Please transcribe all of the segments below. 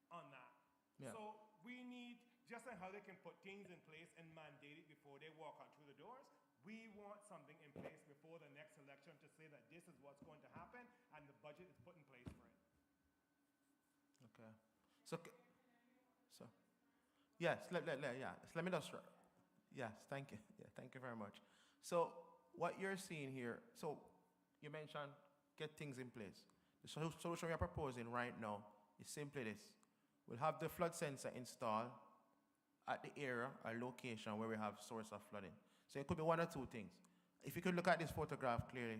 on that. Yeah. So we need, just like how they can put things in place and mandate it before they walk on through the doors, we want something in place before the next election to say that this is what's going to happen and the budget is put in place for it. Okay. So, so yes, let me just, yes, thank you. Yeah, thank you very much. So, what you're seeing here, so you mentioned get things in place. The solution we are proposing right now is simply this. We'll have the flood sensor installed at the area or location where we have source of flooding. So it could be one or two things. If you could look at this photograph clearly,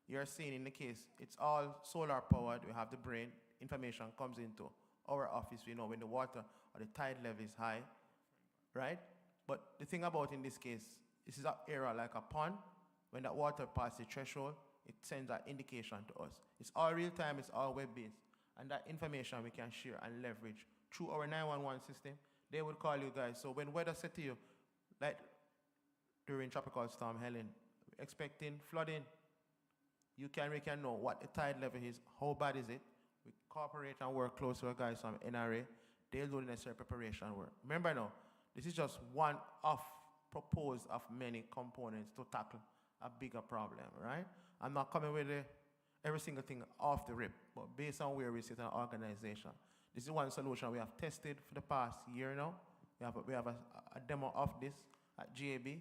you're seeing in the case, it's all solar powered. We have the brain, information comes into our office, we know when the water or the tide level is high, right? But the thing about in this case, this is an area like a pond. When that water passes the threshold, it sends that indication to us. It's all real time, it's all web-based. And that information we can share and leverage through our 911 system. They will call you guys. So when weather set to you, like during Tropical Storm Helen, expecting flooding, we can know what the tide level is, how bad is it. We cooperate and work closely with guys from NRA. They'll do the necessary preparation work. Remember now, this is just one of proposed of many components to tackle a bigger problem, right? I'm not coming with every single thing off the rip, but based on where we sit in our organization, this is one solution we have tested for the past year now. We have a demo of this at GAB.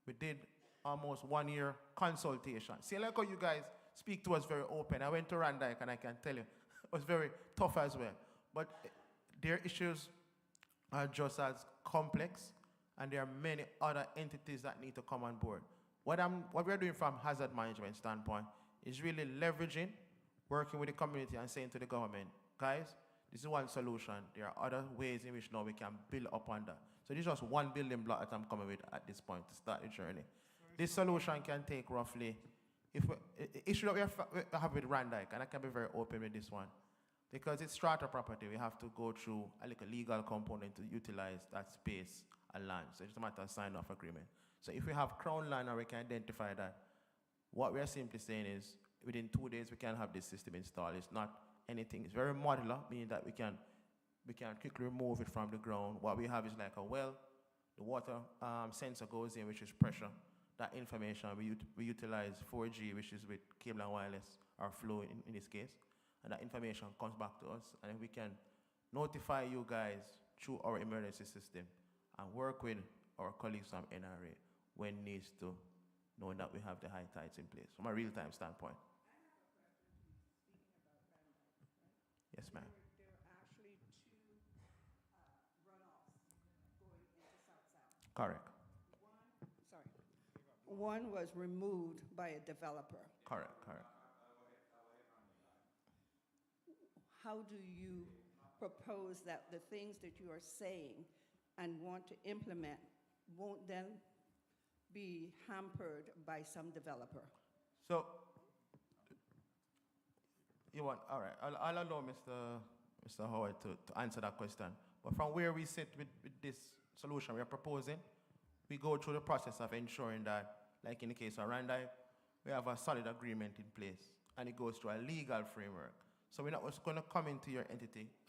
We did almost 1 year consultation. See, like how you guys speak to us very open. I went to Randike and I can tell you, it was very tough as well. But their issues are just as complex, and there are many other entities that need to come on board. What we're doing from hazard management standpoint is really leveraging, working with the community and saying to the government, guys, this is one solution. There are other ways in which now we can build upon that. So this is just one building block that I'm coming with at this point to start the journey. This solution can take roughly, the issue that we have with Randike, and I can be very open with this one, because it's strata property, we have to go through a legal component to utilize that space and land. So it's just a matter of sign off agreement. So if we have crown land or we can identify that, what we are simply saying is within 2 days we can have this system installed. It's not anything, it's very modular, meaning that we can quickly remove it from the ground. What we have is like a well, the water sensor goes in, which is pressure. That information, we utilize 4G, which is with cable and wireless, or flow in this case. And that information comes back to us, and we can notify you guys through our emergency system and work with our colleagues from NRA when needs to, knowing that we have the high tides in place from a real-time standpoint. I have a question. Speaking about Randike, right? Yes, ma'am. There are actually two runoffs going into South. Correct. One was removed by a developer. Correct. How do you propose that the things that you are saying and want to implement won't then be hampered by some developer? So, all right, I'll allow Mr. Howard to answer that question. But from where we sit with this solution we are proposing, we go through the process of ensuring that, like in the case of Randike, we have a solid agreement in place, and it goes through a legal framework. So we're not just going to come into your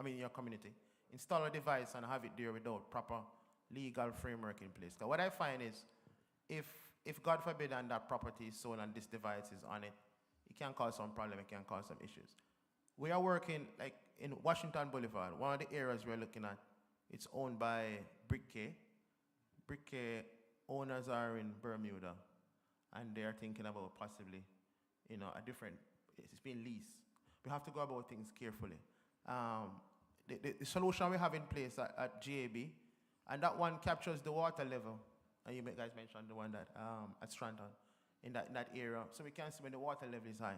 your community, install a device and have it there without proper legal framework in place. Because what I find is, if God forbid and that property is sold and this device is on it, it can cause some problem, it can cause some issues. We are working, like in Washington Boulevard, one of the areas we're looking at, it's owned by Brick K. Brick K owners are in Bermuda, and they are thinking about possibly, a different, it's being leased. We have to go about things carefully. The solution we have in place at GAB, and that one captures the water level, and you guys mentioned the one that at Stratton, in that area, so we can see when the water level is high.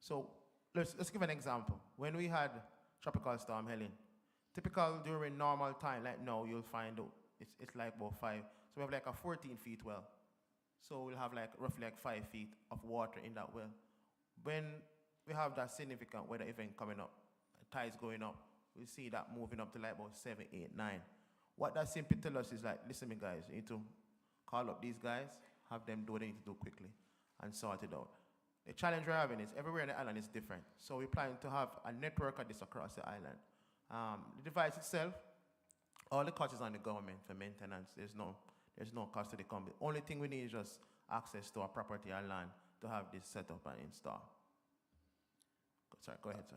So let's give an example. When we had Tropical Storm Helen, typical during normal time, like now, you'll find it's like about 5. So we have like a 14-feet well. So we'll have like roughly like 5 feet of water in that well. When we have that significant weather event coming up, tides going up, we see that moving up to like about 7, 8, 9. What that simply tells us is like, listen, me guys, you need to call up these guys, have them do what they need to do quickly, and sort it out. The challenge we're having is everywhere in the island is different. So we're planning to have a network of this across the island. The device itself, all the cost is on the government for maintenance. There's no cost to the company. Only thing we need is just access to our property and land to have this set up and install. Sorry, go ahead, sir.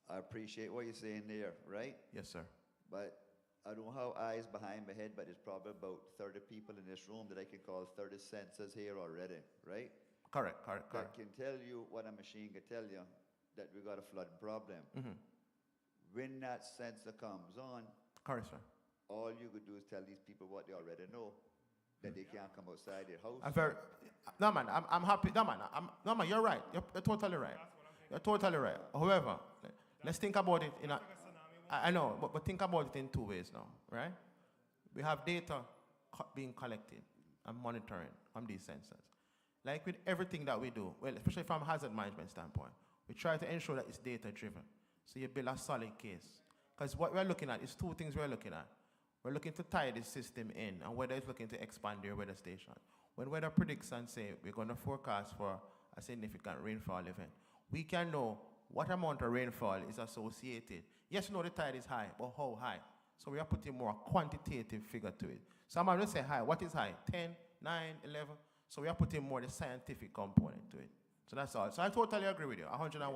I appreciate what you're saying there, right? Yes, sir. But I don't have eyes behind my head, but there's probably about 30 people in this room that I can call 30 sensors here already, right? Correct. That can tell you what a machine can tell you that we got a flood problem. Mm-hmm. When that sensor comes on, Correct, sir. all you could do is tell these people what they already know, that they can't come outside their house. No, man, I'm happy. No, man, you're right. You're totally right. You're totally right. However, let's think about it in a, I know, but think about it in two ways now, right? We have data being collected and monitoring on these sensors. Like with everything that we do, well, especially from a hazard management standpoint, we try to ensure that it's data driven. So you build a solid case. Because what we're looking at is two things we're looking at. We're looking to tie this system in, and weather is looking to expand your weather station. When weather predicts and say we're going to forecast for a significant rainfall event, we can know what amount of rainfall is associated. Yes, you know the tide is high, but how high? So we are putting more quantitative figure to it. Someone will say high. What is high? 10, 9, 11? So we are putting more the scientific component to it. So that's all. So I totally agree with you, 101%. That doesn't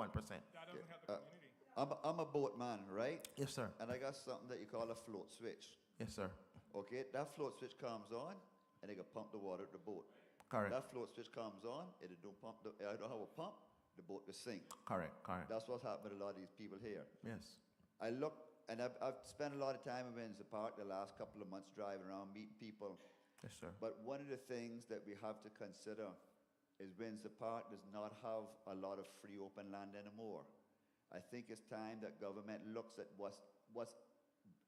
help the community. I'm a boatman, right? Yes, sir. And I got something that you call a float switch. Yes, sir. Okay, that float switch comes on, and they can pump the water to the boat. Correct. That float switch comes on, and it don't pump. I don't have a pump. The boat will sink. Correct. That's what's happened with a lot of these people here. Yes. I look, and I've spent a lot of time in Windsor Park the last couple of months driving around, meeting people. Yes, sir. But one of the things that we have to consider is Windsor Park does not have a lot of free open land anymore. I think it's time that government looks at what's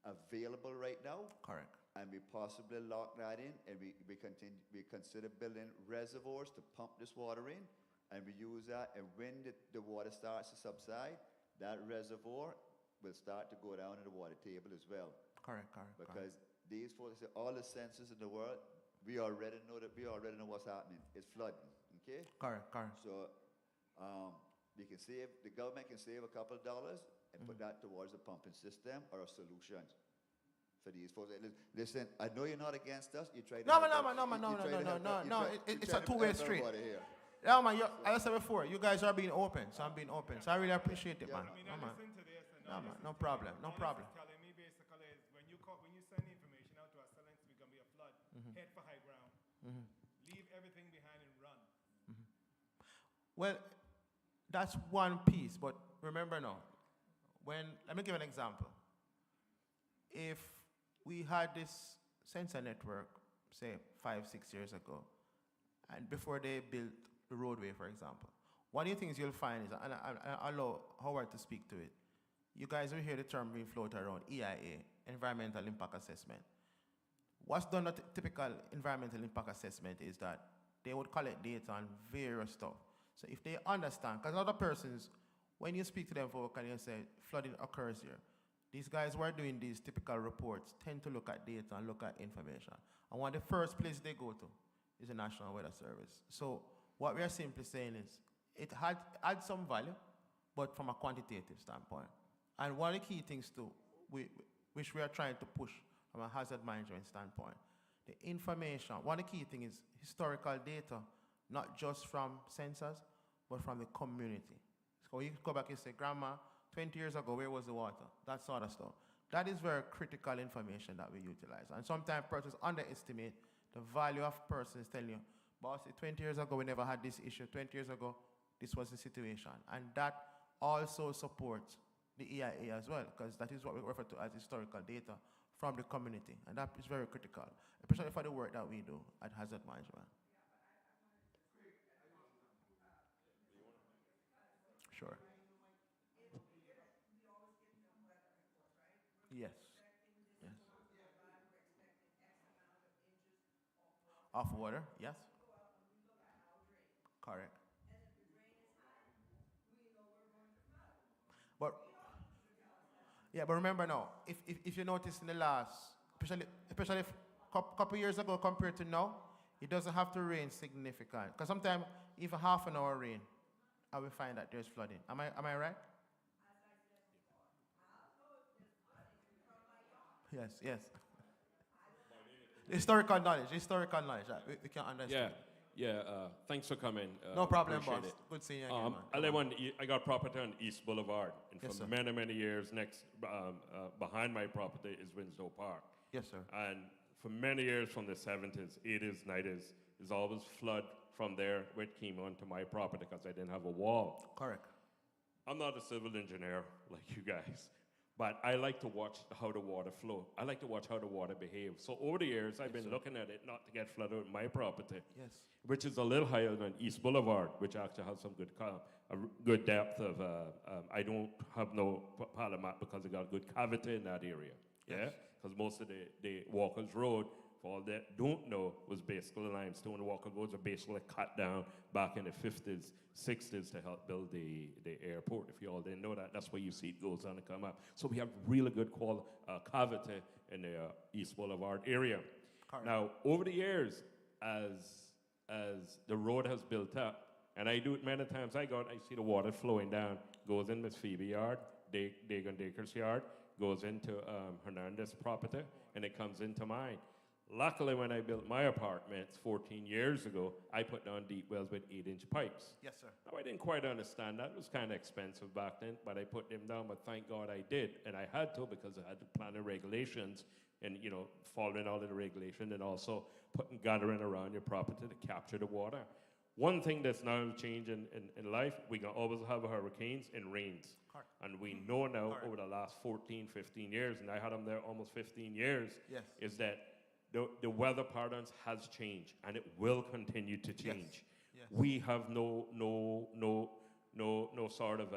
available right now. Correct. And we possibly lock that in, and we consider building reservoirs to pump this water in, and we use that, and when the water starts to subside, that reservoir will start to go down in the water table as well. Correct. Because these folks, all the sensors in the world, we already know what's happening. It's flooding, okay? Correct. So the government can save a couple of dollars and put that towards a pumping system or a solution for these folks. Listen, I know you're not against us. You try to No. It's a two-way street. Yeah, man, as I said before, you guys are being open, so I'm being open. So I really appreciate it, man. I mean, I listen to this, and No, man, no problem. All this is telling me basically is when you send the information out to us, telling us we're gonna be a flood, head for high ground, leave everything behind and run. Well, that's one piece, but remember now, let me give an example. If we had this sensor network, say 5, 6 years ago, and before they built the roadway, for example, one of the things you'll find is, and I allow Howard to speak to it, you guys will hear the term being floated around, EIA, Environmental Impact Assessment. What's done at typical environmental impact assessment is that they would collect data on various stuff. So if they understand, because other persons, when you speak to them vocally and say flooding occurs here, these guys who are doing these typical reports tend to look at data and look at information. And one of the first places they go to is the National Weather Service. So what we are simply saying is it adds some value, but from a quantitative standpoint. And one of the key things too, which we are trying to push from a hazard management standpoint, the information, one of the key things is historical data, not just from sensors, but from the community. So you go back and say, Grandma, 20 years ago, where was the water? That sort of stuff. That is very critical information that we utilize. And sometimes persons underestimate the value of persons telling you, boss, 20 years ago, we never had this issue. 20 years ago, this was the situation. And that also supports the EIA as well, because that is what we refer to as historical data from the community. And that is very critical, especially for the work that we do at hazard management. Sure. Yes. Of water, yes. Correct. But but remember now, if you notice in the last, especially couple years ago compared to now, it doesn't have to rain significant. Because sometimes even half an hour rain, I will find that there's flooding. Am I right? Yes, yes. Historical knowledge, we can understand. Thanks for coming. No problem, Appreciate boss. it. Good seeing you again, man. I Come live on. I got property on East Boulevard, and Yes, for sir. many, many years, behind my property is Windsor Park. Yes, sir. And for many years, from the 70s, 80s, 90s, there's always flood from there, which came onto my property because I didn't have a wall. Correct. I'm not a civil engineer like you guys, but I like to watch how the water flow. I like to watch how the water behaves. So over the years, I've been looking at it not to get flooded with my property, Yes. which is a little higher than East Boulevard, which actually has some good depth of. I don't have no Parliament because it got good cavity in that area. Yes. Yeah, because most of the Walker's Road, for all that don't know, was basically limestone. Walker roads are basically cut down back in the 50s, 60s to help build the airport. If you all didn't know that, that's where you see it goes on and come up. So we have really good cavity in the East Boulevard area. Correct. Now, over the years, as the road has built up, and I do it many times, I see the water flowing down, goes in Miss Phoebe yard, Dagon Daker's yard, goes into Hernandez property, and it comes into mine. Luckily, when I built my apartments 14 years ago, I put down deep wells with 8-inch pipes. Yes, sir. Now, I didn't quite understand that. It was kind of expensive back then, but I put them down, but thank God I did. And I had to because I had to plan the regulations and, following all of the regulation and also putting guttering around your property to capture the water. One thing that's now changing in life, we can always have hurricanes and rains. Correct. And we know now Correct. over the last 14, 15 years, and I had them there almost 15 years, Yes. is that the weather patterns has changed, and it will continue to change. Yes. We have no sort of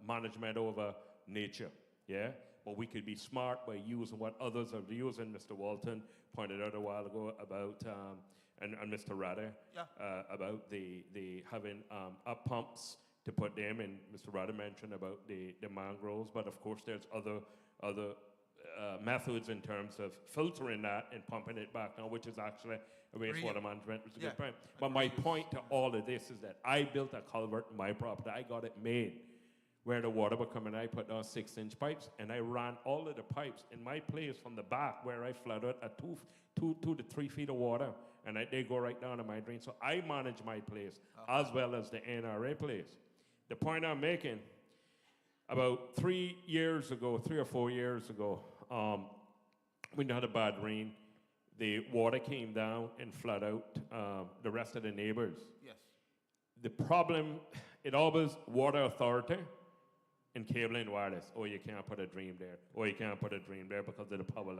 management over nature, yeah? But we could be smart by using what others are using. Mr. Walton pointed out a while ago about, and Mr. Radder, Yeah. about the having up pumps to put them in. Mr. Radder mentioned about the mangroves, but of course there's other methods in terms of filtering that and pumping it back down, which is actually a wastewater management, which is a good point. But my point to all of this is that I built a culvert in my property. I got it made where the water would come in. I put down 6-inch pipes, and I ran all of the pipes in my place from the back where I flooded at 2 to 3 feet of water, and they go right down to my drain. So I manage my place as well as the NRA place. The point I'm making, about 3 or 4 years ago, when we had a bad rain, the water came down and flooded out the rest of the neighbors. Yes. The problem, it always water authority and cable and wireless. Oh, you can't put a drain there. Oh, you can't put a drain there because of the power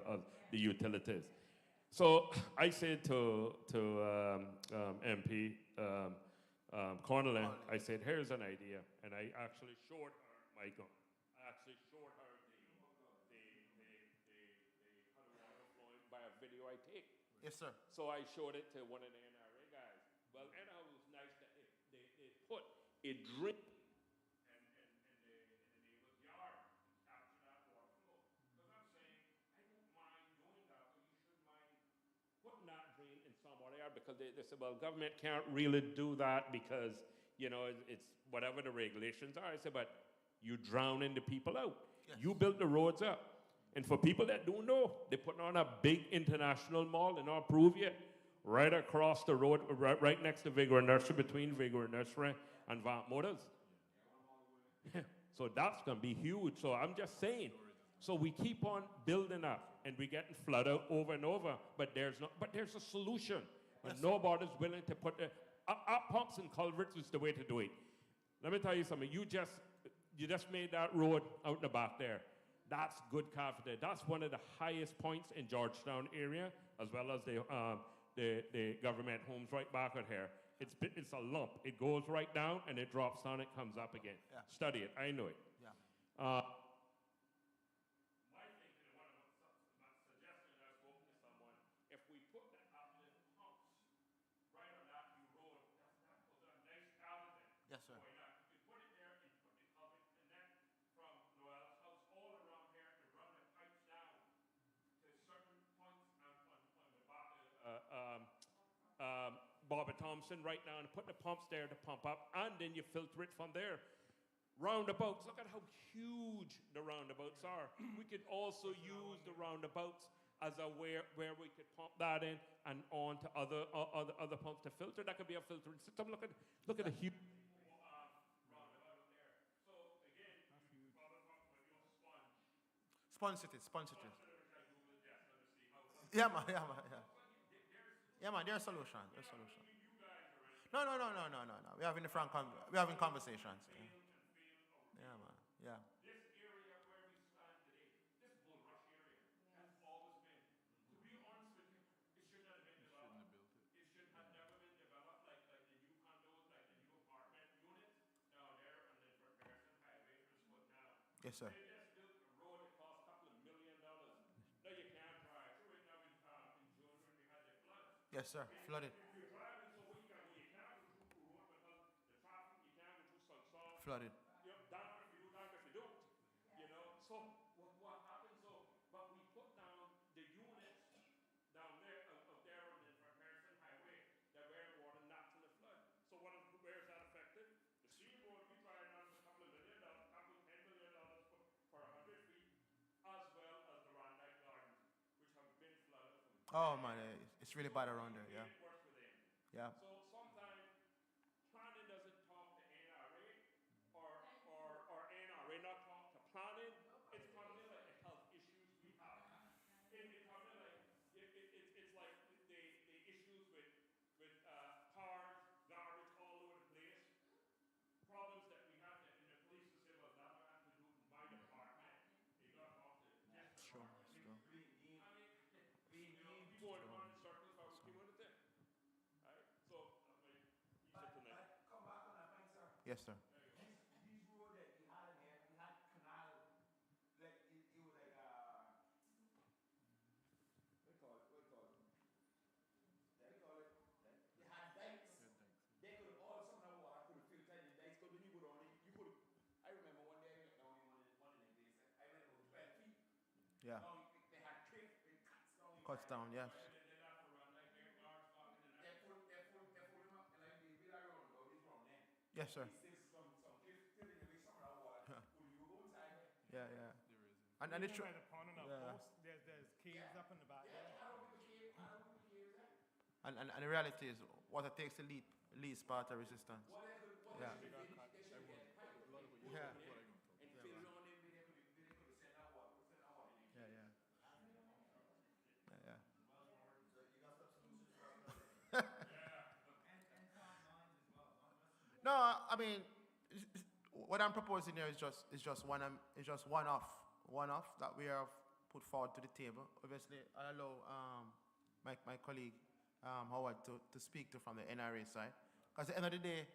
of the utilities. So I said to MP Connolly, I said, here's an idea. And I actually showed her, Michael, how the water flowing by a video I take. Yes, sir. So I showed it to one of the NRA guys. Well, anyhow, it was nice that they put a drip in the neighbor's yard to capture that water flow. Because I'm saying, I don't mind doing that, but you should mind putting that drain in somewhere else, because they said, well, government can't really do that because, it's whatever the regulations are. I said, but you drowning the people out. Yes. You built the roads up. And for people that don't know, they're putting on a big international mall in our Peruvian, right across the road, right next to Vigor Nursery, between Vigor Nursery and Vant Motors. So that's going to be huge. So I'm just saying. So we keep on building up, and we're getting flooded over and over. But there's a solution. And nobody's willing to put up pumps and culverts is the way to do it. Let me tell you something. You just made that road out in the back there. That's good cavity. That's one of the highest points in Georgetown area, as well as the government homes right back out here. It's a lump. It goes right down and it drops down. It comes up again. Yeah. Study it. I know it. Yeah. My thinking, and what I'm suggesting, I spoke to someone, if we put the uplift pumps right on that new road, that was a nice cavity. Yes, sir. Why not? You put it there and put the culvert connect from Noel's house all around here to run the pipes down to certain points on the back of Bobby Thompson right now, and put the pumps there to pump up, and then you filter it from there. Roundabouts, look at how huge the roundabouts are. We could also use the roundabouts as a where we could pump that in and on to other pumps to filter. That could be a filtering system. Look at the huge roundabout there. So again, you probably talked about sponge. Sponge cities, sponge cities. Which I googled yesterday to see how. Yeah, man, yeah, man, yeah. Yeah, man, there's a solution. There's a solution. You guys are in. No. We're having we're having conversations. Yeah, man. Yeah. This area where we stand today, this bull rush area has always been. To be honest with you, it shouldn't have been developed. It should have never been developed like the new condos, like the new apartment units down there on the Pearson Highway for put now. Yes, sir. They just built a road that cost a couple of $1 million. Now you can't drive through it now in June when we had the floods. Yes, sir. Flooded. If you're driving so weak, you can't go through the road because the traffic, you can't go through South South. Flooded. Damn if you do, damn if you don't. You know, so what happens? So, but we put down the units down there out there on the Pearson Highway that where the water naturally flood. So where is that affected? The sea road we try now is a couple of $1 million, couple of $10 million for 100 feet, as well as the Randite Gardens, which have been flooded from. Oh man, it's really bad around there. Yeah. It worse for them. Yeah. So sometimes planning doesn't talk to NRA or NRA not talk to planning. It's probably like the health issues we have. It's probably like it's like the issues with cars, garbage all over the place. Problems that we have that in the police to say, well, that I have to do in my department. You got to talk to this Sure. department. I mean, people want to run in circles how we want it there. Right? So that's my piece of tonight. Come back on that, thanks, sir. Yes, sir. These road that we had in here, we had canal, like it was like what do you call it? They had dikes. They could have all some of the water could have filtered the dikes. Because when you go down, you could. I remember one day I went down in one of the places. I went about 12 feet. Yeah. Down, they had cliff, it cuts down. Cuts down. Yes. They have to run like their cars talking and They pull them up and like the villa round about this round there. Yes, sir. There's some cliff filling away some of that water. Pull you go inside. Yeah, yeah. And it's true. By the pond on our Yeah. post, there's caves up in the back there. And the reality is, water takes the least part of resistance. Yeah. Yeah. Yeah, yeah. Yeah, yeah. No, I mean, what I'm proposing here is just one off that we have put forward to the table. Obviously, I allow my colleague Howard to speak to from the NRA side, because at the end of the day,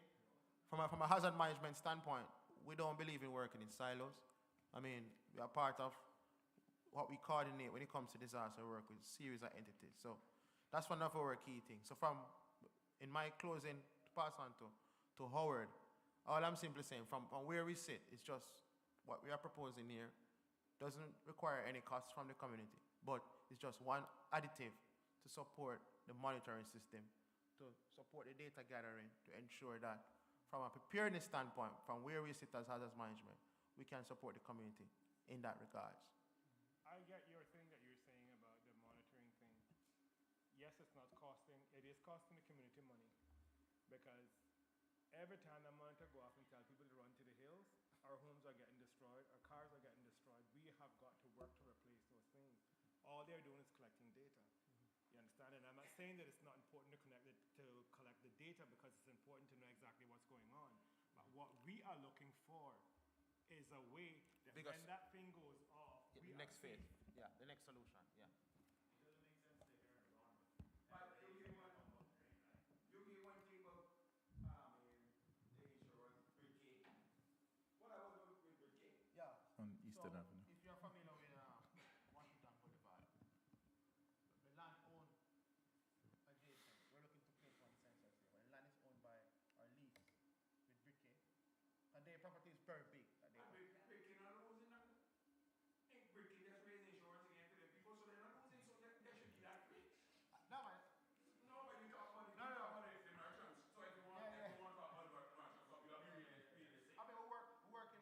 from a hazard management standpoint, we don't believe in working in silos. I mean, we are part of what we coordinate when it comes to disaster work with a series of entities. So that's one of our key things. So in my closing, to pass on to Howard, all I'm simply saying, from where we sit, it's just what we are proposing here doesn't require any cost from the community, but it's just one additive to support the monitoring system, to support the data gathering, to ensure that from a preparedness standpoint, from where we sit as hazard management, we can support the community in that regards. I get your thing that you're saying about the monitoring thing. Yes, it's not costing, it is costing the community money. Because every time the monitor go off and tell people to run to the hills, our homes are getting destroyed, our cars are getting destroyed. We have got to work to replace those things. All they're doing is collecting data. You understand? And I'm not saying that it's not important to collect the data, because it's important to know exactly what's going on. But what we are looking for is a way that Because when that thing goes off, the we next are safe. phase. Yeah, the next solution. Yeah. But you give one thing about the insurance, Bridgegate. What I was with Bridgegate? Yeah. On Eastern So, Avenue. if you're familiar with Washington Boulevard, the land owned adjacent, we're looking to place one sensor here. When land is owned by or leased with Brickay, and their property is very big. Bridgegate not losing nothing. Ain't Bridgegate just raising insurance again to the people, so they're not losing, so they should be that great. No, man. No, but you talk about it. No, You no. talk about it, the merchants. So if you want, Yeah, yeah. if you want to talk about the merchants, so you have to be really sick. I mean, we're working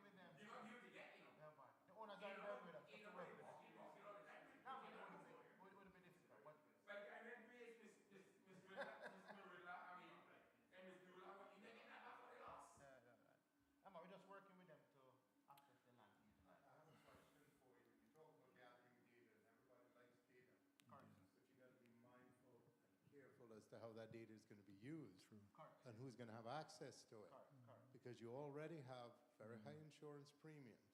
to how that data is going to be used and who's going to have access to it. Because you already have very high insurance premiums.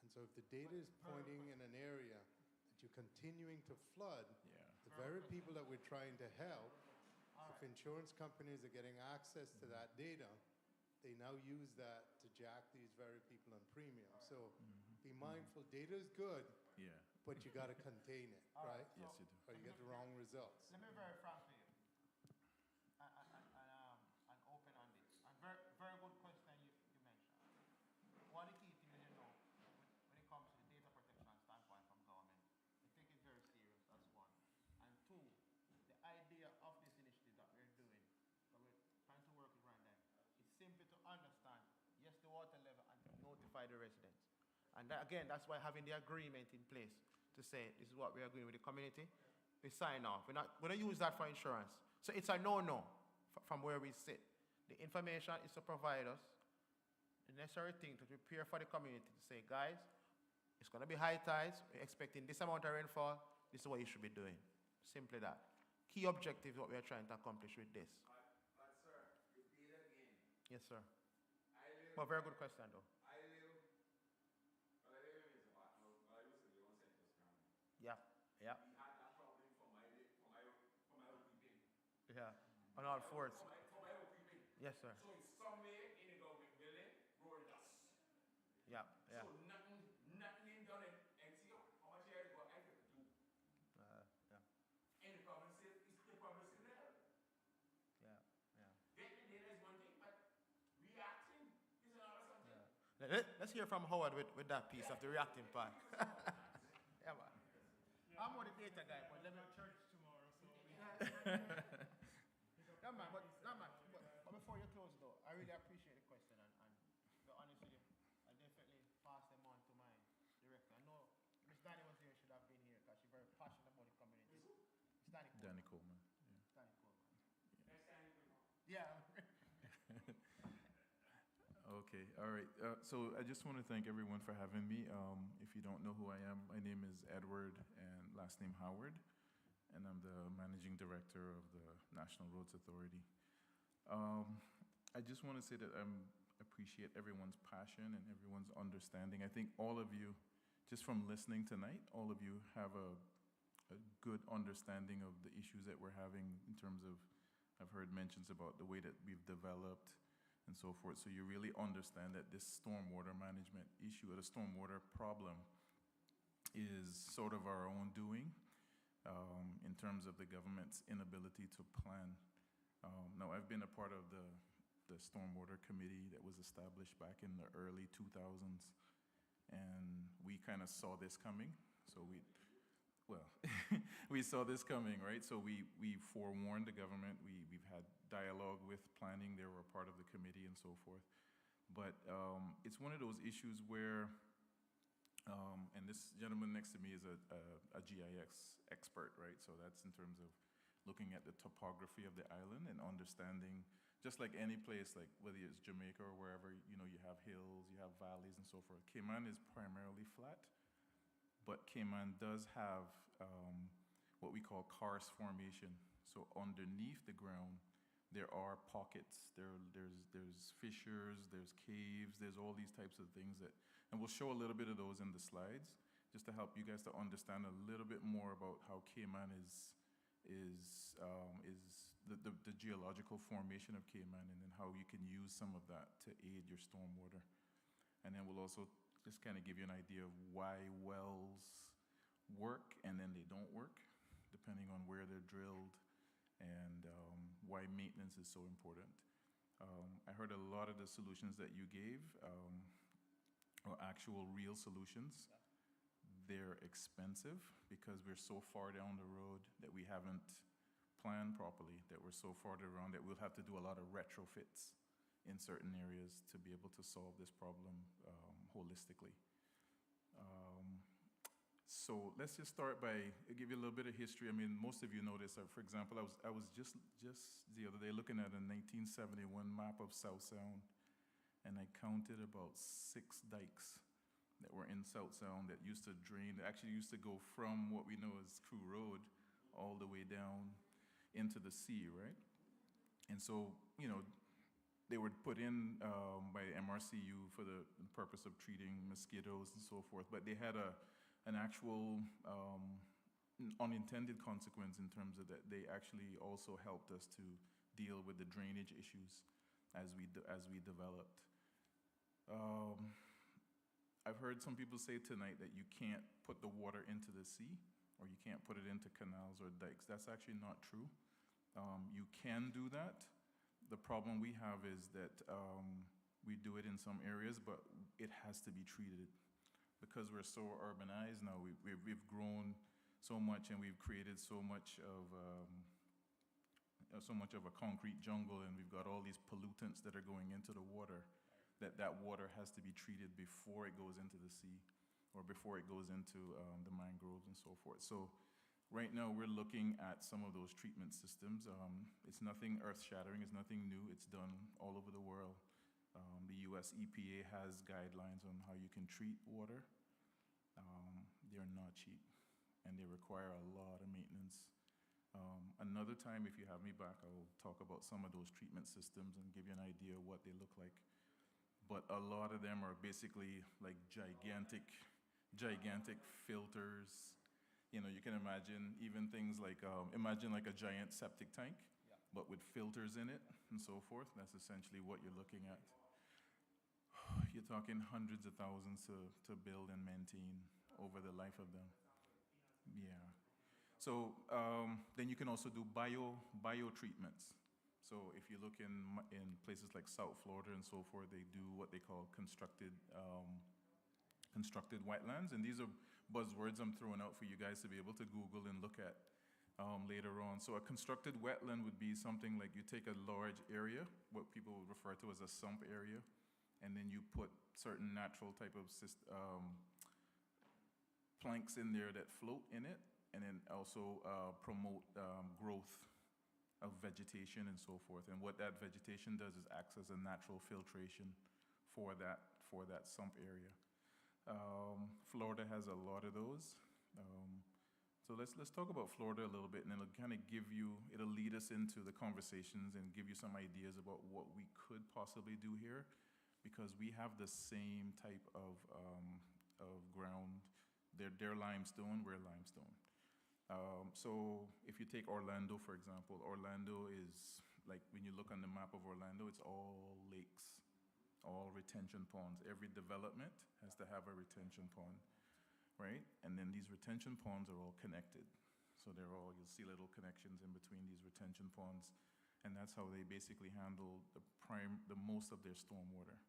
And so if the data is pointing in an area that you're continuing to flood, the very people that we're trying to help, if insurance companies are getting access to that data, they now use that to jack these very people on premiums. So be mindful, data is good, but you got to contain it, right? Yes, you do. Or you get the wrong results. Let me be very frank with you and open on this. And very, very good question you mentioned. One of the key things you know when it comes to the data protection standpoint from government, they take it very serious. That's one. And two, the idea of this initiative that we're doing, that we're trying to work with Random, is simply to understand, yes, the water level and to notify the residents. And that, again, that's why having the agreement in place to say this is what we are agreeing with the community, we sign off. We're not going to use that for insurance. So it's a no-no from where we sit. The information is to provide us the necessary thing to prepare for the community to say, guys, it's going to be high tides. We're expecting this amount of rainfall. This is what you should be doing. Simply that. Key objective is what we are trying to accomplish with this. But sir, you did again. Yes, sir. I live. Well, very good question, though. I live. Well, I live in Windsor, but no, I used to live on Central Strand. Yeah, yeah, We had that problem for my weeping. yeah. On all fours. For my weeping. Yes, sir. So it's somewhere in the government building, roll dust. Yeah, yeah. So nothing ain't done in NCO. How much area got I could do? Yeah, And the problem is the problem is there. yeah, yeah. Getting the data is one thing, but reacting is another something. Let's hear from Howard with that piece of the reacting part. Yeah, man. I'm more the data guy, but let me. Church tomorrow, so we No, man, but before you close, though, I really appreciate the question, and to be honest with you, I definitely pass them on to my director. I know Miss Danny was here, should have been here, because she's very passionate about the community. Miss Danny Coleman. Danny Coleman. Danny Coleman. Next time we go. Yeah. Okay, all right. So I just want to thank everyone for having me. If you don't know who I am, my name is Edward and last name Howard, and I'm the managing director of the National Roads Authority. I just want to say that I appreciate everyone's passion and everyone's understanding. I think all of you, just from listening tonight, all of you have a good understanding of the issues that we're having in terms of, I've heard mentions about the way that we've developed and so forth. So you really understand that this stormwater management issue or the stormwater problem is sort of our own doing in terms of the government's inability to plan. Now, I've been a part of the stormwater committee that was established back in the early 2000s, and we kind of saw this coming. So we saw this coming, right? So we forewarned the government. We've had dialogue with planning. They were a part of the committee and so forth. But it's one of those issues where, and this gentleman next to me is a GIS expert, right? So that's in terms of looking at the topography of the island and understanding, just like any place, like whether it's Jamaica or wherever, you know, you have hills, you have valleys and so forth. Cayman is primarily flat, but Cayman does have what we call karst formation. So underneath the ground, there are pockets, there's fissures, there's caves, there's all these types of things that, and we'll show a little bit of those in the slides, just to help you guys to understand a little bit more about how Cayman is the geological formation of Cayman, and then how you can use some of that to aid your stormwater. And then we'll also just kind of give you an idea of why wells work and then they don't work, depending on where they're drilled, and why maintenance is so important. I heard a lot of the solutions that you gave are actual real solutions. They're expensive because we're so far down the road that we haven't planned properly, that we're so far around that we'll have to do a lot of retrofits in certain areas to be able to solve this problem holistically. So let's just start by give you a little bit of history. I mean, most of you know this. For example, I was just the other day looking at a 1971 map of South Sound, and I counted about 6 dikes that were in South Sound that used to drain, that actually used to go from what we know as Crew Road all the way down. into the sea, right? And so, they were put in by MRCU for the purpose of treating mosquitoes and so forth, but they had an actual unintended consequence in terms of that they actually also helped us to deal with the drainage issues as we developed. I've heard some people say tonight that you can't put the water into the sea or you can't put it into canals or dikes. That's actually not true. You can do that. The problem we have is that we do it in some areas, but it has to be treated. Because we're so urbanized now, we've grown so much and we've created so much of a concrete jungle, and we've got all these pollutants that are going into the water, that water has to be treated before it goes into the sea or before it goes into the mangroves and so forth. So right now, we're looking at some of those treatment systems. It's nothing earth-shattering. It's nothing new. It's done all over the world. The US EPA has guidelines on how you can treat water. They're not cheap, and they require a lot of maintenance. Another time, if you have me back, I'll talk about some of those treatment systems and give you an idea of what they look like. But a lot of them are basically like gigantic filters. You can imagine even things like, imagine like a giant septic tank, but with filters in it and so forth. That's essentially what you're looking at. You're talking hundreds of thousands to build and maintain over the life of them. Yeah. So then you can also do bio treatments. So if you look in places like South Florida and so forth, they do what they call constructed wetlands, and these are buzzwords I'm throwing out for you guys to be able to Google and look at later on. So a constructed wetland would be something like you take a large area, what people would refer to as a sump area, and then you put certain natural type of planks in there that float in it, and then also promote growth of vegetation and so forth. And what that vegetation does is acts as a natural filtration for that sump area. Florida has a lot of those. So let's talk about Florida a little bit, and it'll kind of it'll lead us into the conversations and give you some ideas about what we could possibly do here, because we have the same type of ground. They're limestone, we're limestone. So if you take Orlando, for example, Orlando is, like when you look on the map of Orlando, it's all lakes, all retention ponds. Every development has to have a retention pond, right? And then these retention ponds are all connected. So you'll see little connections in between these retention ponds, and that's how they basically handle the most of their stormwater.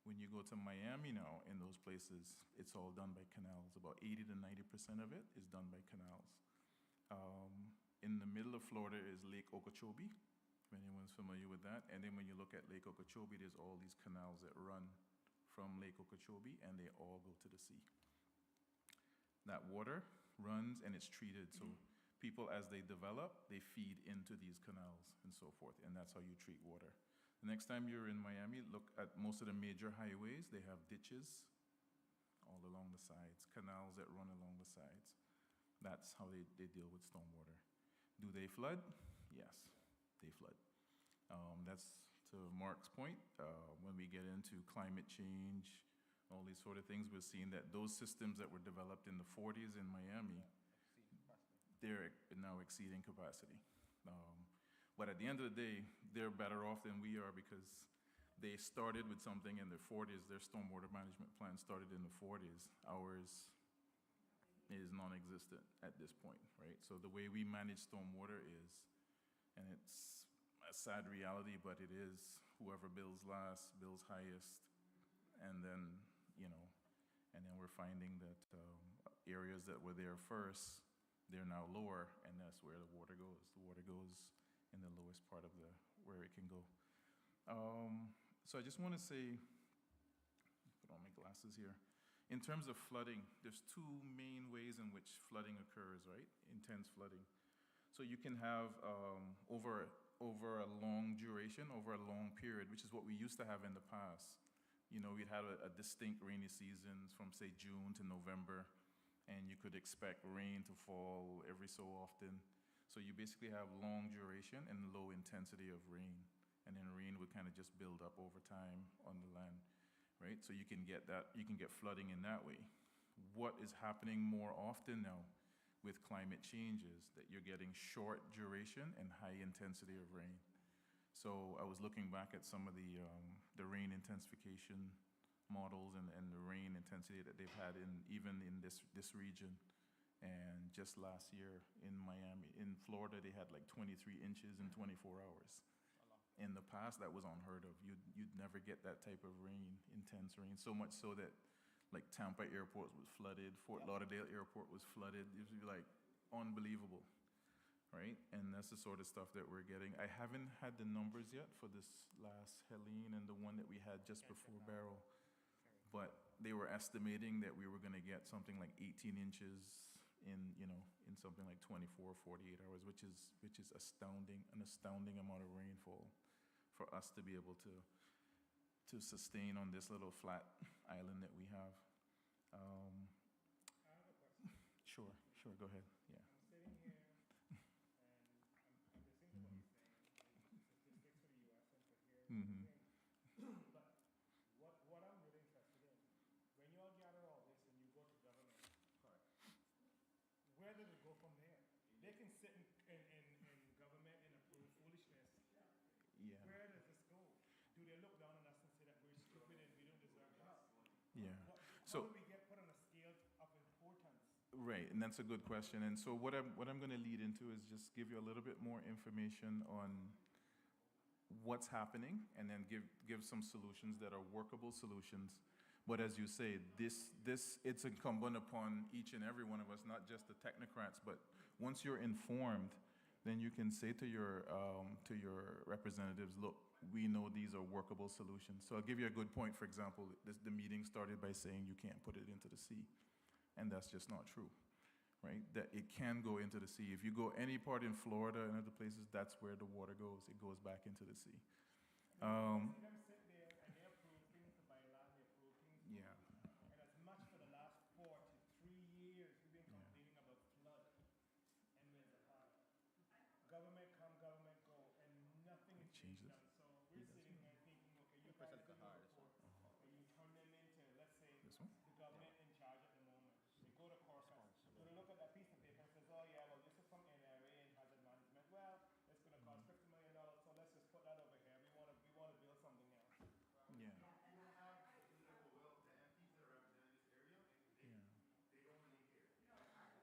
When you go to Miami now, in those places, it's all done by canals. About 80 to 90% of it is done by canals. In the middle of Florida is Lake Okeechobee, if anyone's familiar with that. And then when you look at Lake Okeechobee, there's all these canals that run from Lake Okeechobee, and they all go to the sea. That water runs and it's treated, so people, as they develop, they feed into these canals and so forth, and that's how you treat water. The next time you're in Miami, look at most of the major highways. They have ditches all along the sides, canals that run along the sides. That's how they deal with stormwater. Do they flood? Yes, they flood. That's to Mark's point. When we get into climate change, all these sort of things, we're seeing that those systems that were developed in the 40s in Miami, they're now exceeding capacity. But at the end of the day, they're better off than we are, because they started with something in the 40s. Their stormwater management plan started in the 40s. Ours is non-existent at this point, right? So the way we manage stormwater is, and it's a sad reality, but it is whoever builds last, builds highest, and then, we're finding that areas that were there first, they're now lower, and that's where the water goes. The water goes in the lowest part of where it can go. So I just want to say, put on my glasses here. In terms of flooding, there's two main ways in which flooding occurs, right? Intense flooding. So you can have over a long duration, over a long period, which is what we used to have in the past. We'd had a distinct rainy season from, say, June to November, and you could expect rain to fall every so often. So you basically have long duration and low intensity of rain. And then rain would kind of just build up over time on the land, right? So you can get that, you can get flooding in that way. What is happening more often now with climate change is that you're getting short duration and high intensity of rain. So I was looking back at some of the rain intensification models and the rain intensity that they've had in even in this region. And just last year in Miami, in Florida, they had like 23 inches in 24 hours. In the past, that was unheard of. You'd never get that type of rain, intense rain, so much so that like Tampa Airport was flooded, Fort Lauderdale Airport was flooded. It was like unbelievable, right? And that's the sort of stuff that we're getting. I haven't had the numbers yet for this last Helene and the one that we had just before Beryl, but they were estimating that we were going to get something like 18 inches in, in something like 24, 48 hours, which is astounding, an astounding amount of rainfall for us to be able to sustain on this little flat island that we have. I have a question. Sure, go ahead. Yeah. I'm sitting here and I'm listening to what you're saying, the statistics for the U.S. and for here and Mm-hmm. everything. But what I'm really interested in, when you all gather all this and you go to government, where does it go from there? They can sit in government and approve foolishness. Yeah. Where does this go? Do they look down on us and say that we're stupid and we don't deserve help? Yeah. How So- do we get put on a scale of importance? Right, and that's a good question. And so what I'm going to lead into is just give you a little bit more information on what's happening, and then give some solutions that are workable solutions. But as you say, this it's incumbent upon each and every one of us, not just the technocrats. But once you're informed, then you can say to your representatives, look, we know these are workable solutions. So I'll give you a good point. For example, the meeting started by saying you can't put it into the sea. And that's just not true, right? That it can go into the sea. If you go any part in Florida and other places, that's where the water goes. It goes back into the sea. See them sit there and they approve things to buy land, they approve things. Yeah. And as much for the last 4 to 3 years, we've been complaining about flood and Windsor Park. Government come, government go, and nothing is being Changes. done. So we're sitting here thinking, okay, you guys do your report, and you turn them into, let's say, This one? the government in charge at the moment. They go to Corpus, they look at that piece of paper and says, oh yeah, well this is from NRA and hazard management. Well, it's going to cost $50 million, so let's just put that over here. We want to build something else. Yeah. You have the political will to MPs that are representing this area, and they don't really care. You know, they care,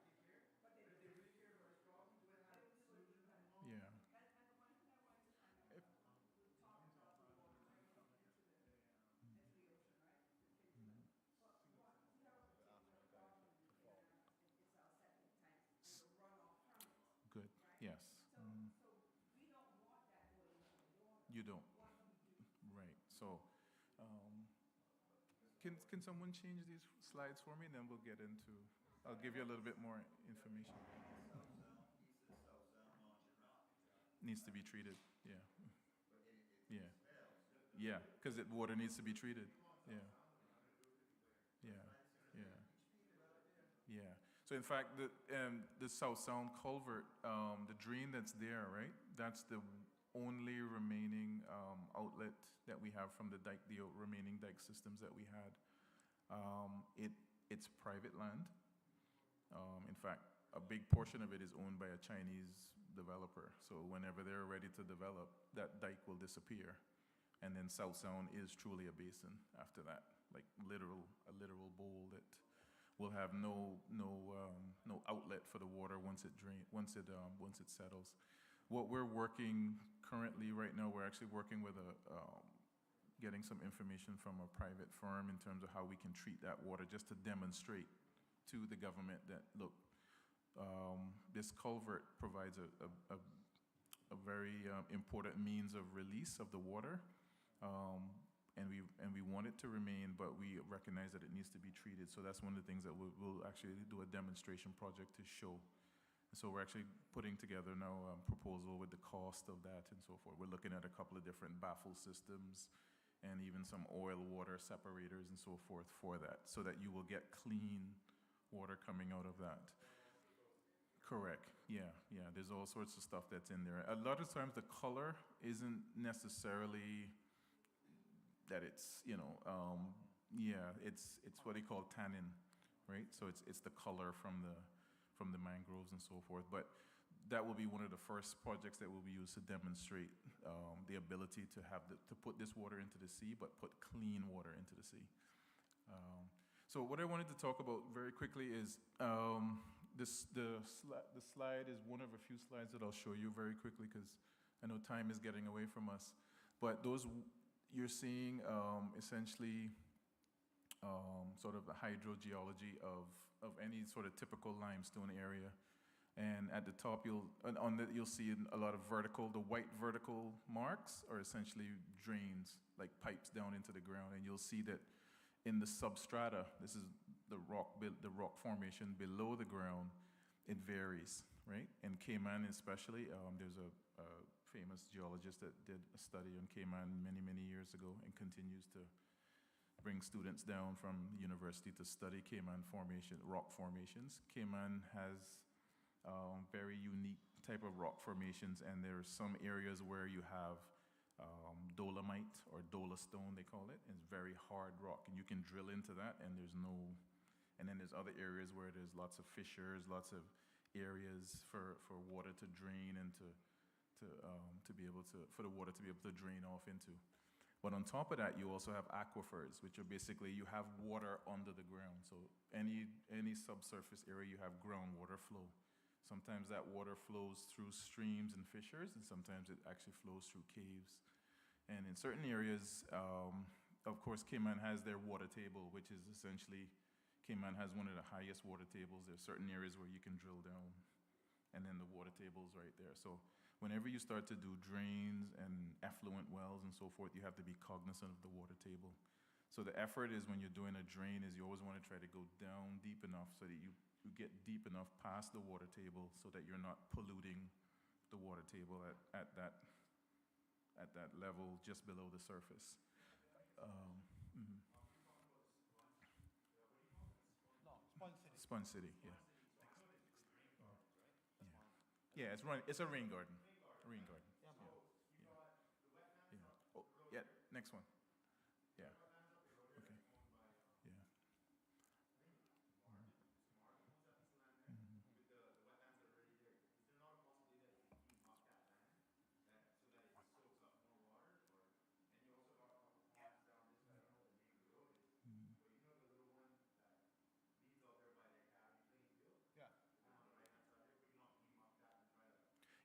but if they really care about this problem, they would have solutions and laws. Yeah. Good. Yes. You don't. Right. So, can someone change these slides for me? Then we'll get into. I'll give you a little bit more information. Needs to be treated. Yeah. Yeah. Yeah. Because water needs to be treated. Yeah. Yeah. Yeah. Yeah. So in fact, the South Sound culvert, the drain that's there, right? That's the only remaining outlet that we have from the remaining dike systems that we had. It's private land. In fact, a big portion of it is owned by a Chinese developer. So whenever they're ready to develop, that dike will disappear. And then South Sound is truly a basin after that, like a literal bowl that will have no outlet for the water once it settles. What we're working currently right now, we're actually working with getting some information from a private firm in terms of how we can treat that water, just to demonstrate to the government that, look, this culvert provides a very important means of release of the water. And we want it to remain, but we recognize that it needs to be treated. So that's one of the things that we'll actually do a demonstration project to show. And so we're actually putting together now a proposal with the cost of that and so forth. We're looking at a couple of different baffle systems and even some oil water separators and so forth for that, so that you will get clean water coming out of that. Correct. Yeah, yeah. There's all sorts of stuff that's in there. A lot of times the color isn't necessarily that it's, yeah, it's what they call tannin, right? So it's the color from the mangroves and so forth. But that will be one of the first projects that will be used to demonstrate the ability to to put this water into the sea, but put clean water into the sea. So what I wanted to talk about very quickly is the slide is one of a few slides that I'll show you very quickly because I know time is getting away from us. But those you're seeing essentially sort of the hydrogeology of any sort of typical limestone area. And at the top, you'll see a lot of the white vertical marks are essentially drains, like pipes down into the ground. And you'll see that in the substrata, this is the rock formation below the ground, it varies, right? In Cayman especially, there's a famous geologist that did a study on Cayman many, many years ago and continues to bring students down from the university to study Cayman rock formations. Cayman has very unique type of rock formations, and there are some areas where you have dolomite or dolostone, they call it. It's very hard rock, and you can drill into that, and and then there's other areas where there's lots of fissures, lots of areas for water to drain and for the water to be able to drain off into. But on top of that, you also have aquifers, which are basically you have water under the ground. So any subsurface area, you have groundwater flow. Sometimes that water flows through streams and fissures, and sometimes it actually flows through caves. And in certain areas, of course, Cayman has their water table, which is essentially, Cayman has one of the highest water tables. There are certain areas where you can drill down, and then the water table is right there. So whenever you start to do drains and effluent wells and so forth, you have to be cognizant of the water table. So the effort is when you're doing a drain is you always want to try to go down deep enough so that you get deep enough past the water table so that you're not polluting the water table at that level just below the surface. Mhm. Sponge City, yeah. Yeah, it's a rain garden. A rain garden. Yeah. Yeah. Oh, yeah, next one. Yeah. Okay. Yeah.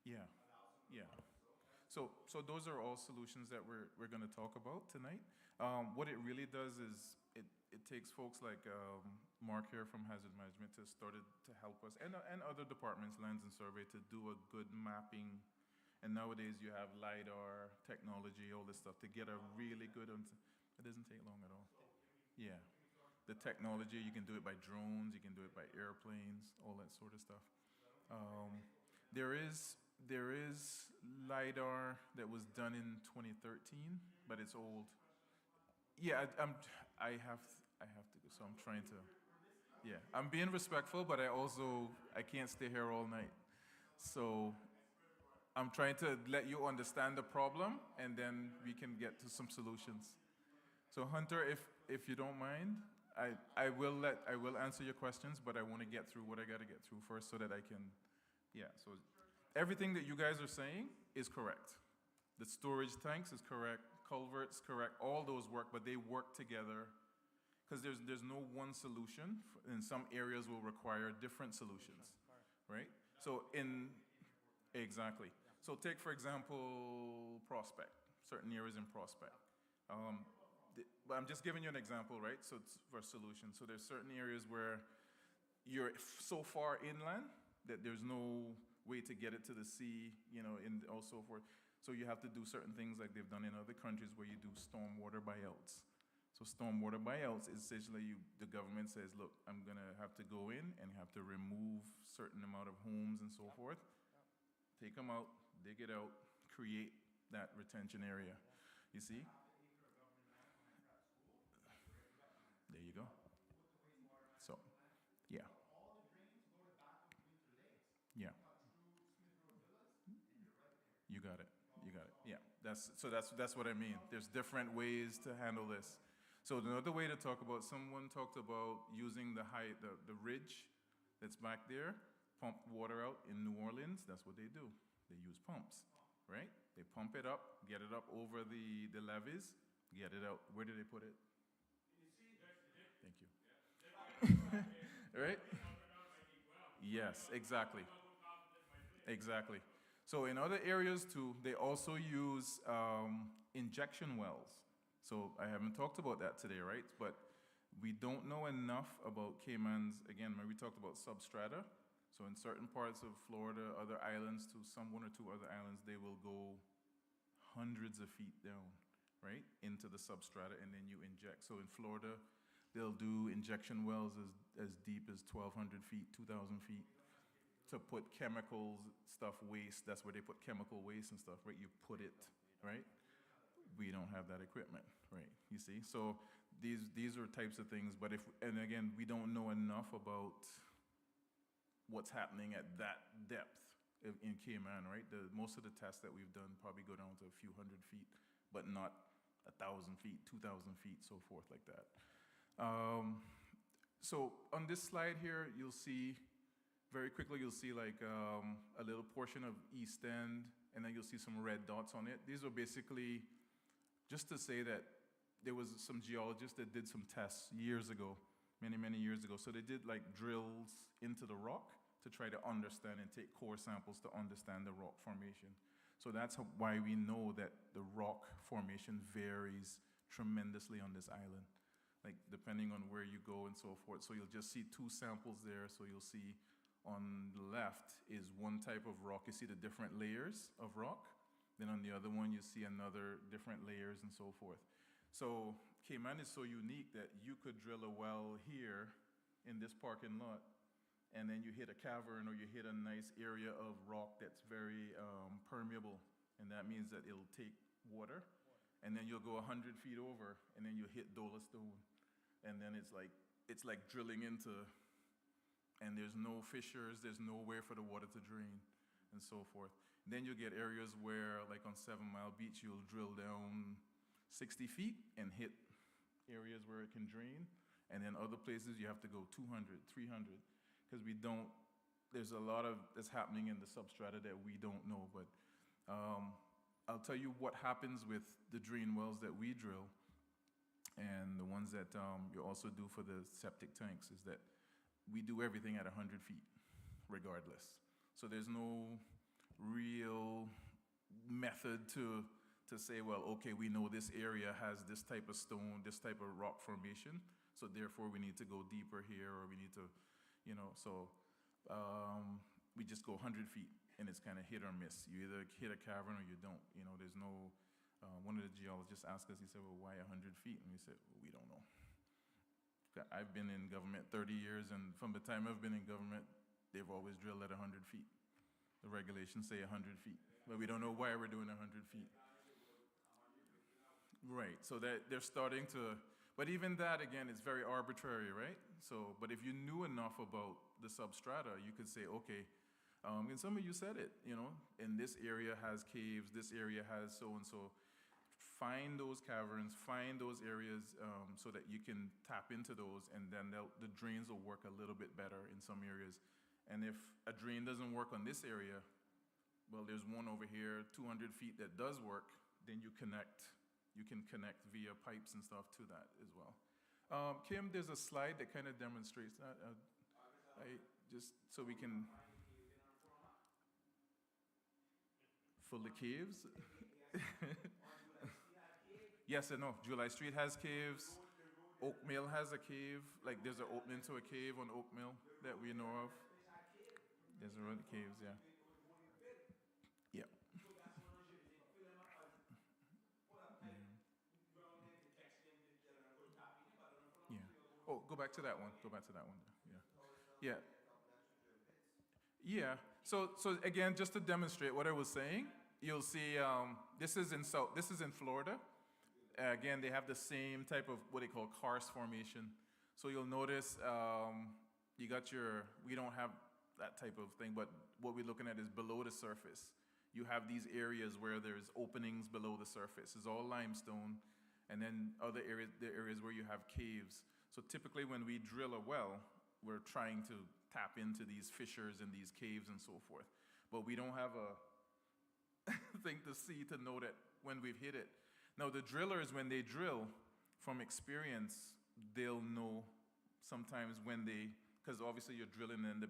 Yeah, yeah. So those are all solutions that we're going to talk about tonight. What it really does is it takes folks like Mark here from Hazard Management to started to help us and other departments, Lands and Survey, to do a good mapping. And nowadays you have LiDAR technology, all this stuff to get a really good. It doesn't take long at all. Yeah, the technology you can do it by drones, you can do it by airplanes, all that sort of stuff. There is LiDAR that was done in 2013, but it's old. Yeah, I have to go, so I'm trying to. Yeah, I'm being respectful, but I can't stay here all night. So I'm trying to let you understand the problem, and then we can get to some solutions. So Hunter, if you don't mind, I will answer your questions, but I want to get through what I got to get through first so that I can. Yeah, so everything that you guys are saying is correct. The storage tanks is correct, culverts correct, all those work, but they work together because there's no one solution. In some areas will require different solutions, right? So exactly. So take, for example, Prospect, certain areas in Prospect. But I'm just giving you an example, right? So it's for a solution. So there's certain areas where you're so far inland that there's no way to get it to the sea, and so forth. So you have to do certain things like they've done in other countries where you do stormwater buyouts. So stormwater buyouts is essentially the government says, look, I'm going to have to go in and have to remove certain amount of homes and so forth, take them out, dig it out, create that retention area. You see? There you go. So, yeah. That's what I mean. There's different ways to handle this. So another way to talk about, someone talked about using the ridge that's back there, pump water out in New Orleans. That's what they do. They use pumps, right? They pump it up, get it up over the levees, get it out. Where do they put it? Thank you. Right? Yes, exactly. Exactly. So in other areas too, they also use injection wells. So I haven't talked about that today, right? But we don't know enough about Caymans. Again, when we talked about substrata, so in certain parts of Florida, other islands to one or two other islands, they will go hundreds of feet down, right, into the substrata, and then you inject. So in Florida, they'll do injection wells as deep as 1,200 feet, 2,000 feet, to put chemicals, stuff, waste. That's where they put chemical waste and stuff, right? You put it, right? We don't have that equipment, right? You see? So these are types of things, but and again, we don't know enough about what's happening at that depth in Cayman, right? Most of the tests that we've done probably go down to a few hundred feet, but not 1,000 feet, 2,000 feet, so forth like that. So on this slide here, you'll see, very quickly, you'll see like a little portion of East End, and then you'll see some red dots on it. These are basically just to say that there was some geologists that did some tests years ago, many, many years ago. So they did like drills into the rock to try to understand and take core samples to understand the rock formation. So that's why we know that the rock formation varies tremendously on this island, like depending on where you go and so forth. So you'll just see two samples there. So you'll see on the left is one type of rock. You see the different layers of rock. Then on the other one, you see another different layers and so forth. So Cayman is so unique that you could drill a well here in this parking lot, and then you hit a cavern or you hit a nice area of rock that's very permeable, and that means that it'll take water. And then you'll go 100 feet over, and then you hit Dola Stone, and then it's like drilling into, and there's no fissures, there's nowhere for the water to drain, and so forth. Then you'll get areas where, like on 7 Mile Beach, you'll drill down 60 feet and hit areas where it can drain. And then other places you have to go 200, 300, because there's a lot that's happening in the substrata that we don't know. But I'll tell you what happens with the drain wells that we drill and the ones that you also do for the septic tanks is that we do everything at 100 feet, regardless. So there's no real method to say, well, okay, we know this area has this type of stone, this type of rock formation, so therefore we need to go deeper here, or we need to, so we just go 100 feet, and it's kind of hit or miss. You either hit a cavern or you don't. There's no, one of the geologists asked us, he said, well, why 100 feet? And we said, well, we don't know. I've been in government 30 years, and from the time I've been in government, they've always drilled at 100 feet. The regulations say 100 feet, but we don't know why we're doing 100 feet. Right, so that they're starting to, but even that, again, is very arbitrary, right? So, but if you knew enough about the substrata, you could say, okay, and some of you said it, and this area has caves, this area has so-and-so. Find those caverns, find those areas so that you can tap into those, and then the drains will work a little bit better in some areas. And if a drain doesn't work on this area, well, there's one over here, 200 feet that does work, then you can connect via pipes and stuff to that as well. Kim, there's a slide that kind of demonstrates that. Just so we can, for the caves? Yes and no. July Street has caves. Oak Mill has a cave. Like there's an opening to a cave on Oak Mill that we know of. There's a lot of caves, yeah. Yeah. Yeah. Oh, go back to that one. Go back to that one. Yeah. Yeah. So again, just to demonstrate what I was saying, you'll see this is in Florida. Again, they have the same type of what they call karst formation. So you'll notice we don't have that type of thing, but what we're looking at is below the surface. you have these areas where there's openings below the surface. It's all limestone. And then other areas, the areas where you have caves. So typically when we drill a well, we're trying to tap into these fissures and these caves and so forth. But we don't have a thing to see to know that when we've hit it. Now the drillers, when they drill, from experience, they'll know sometimes when they, because obviously you're drilling and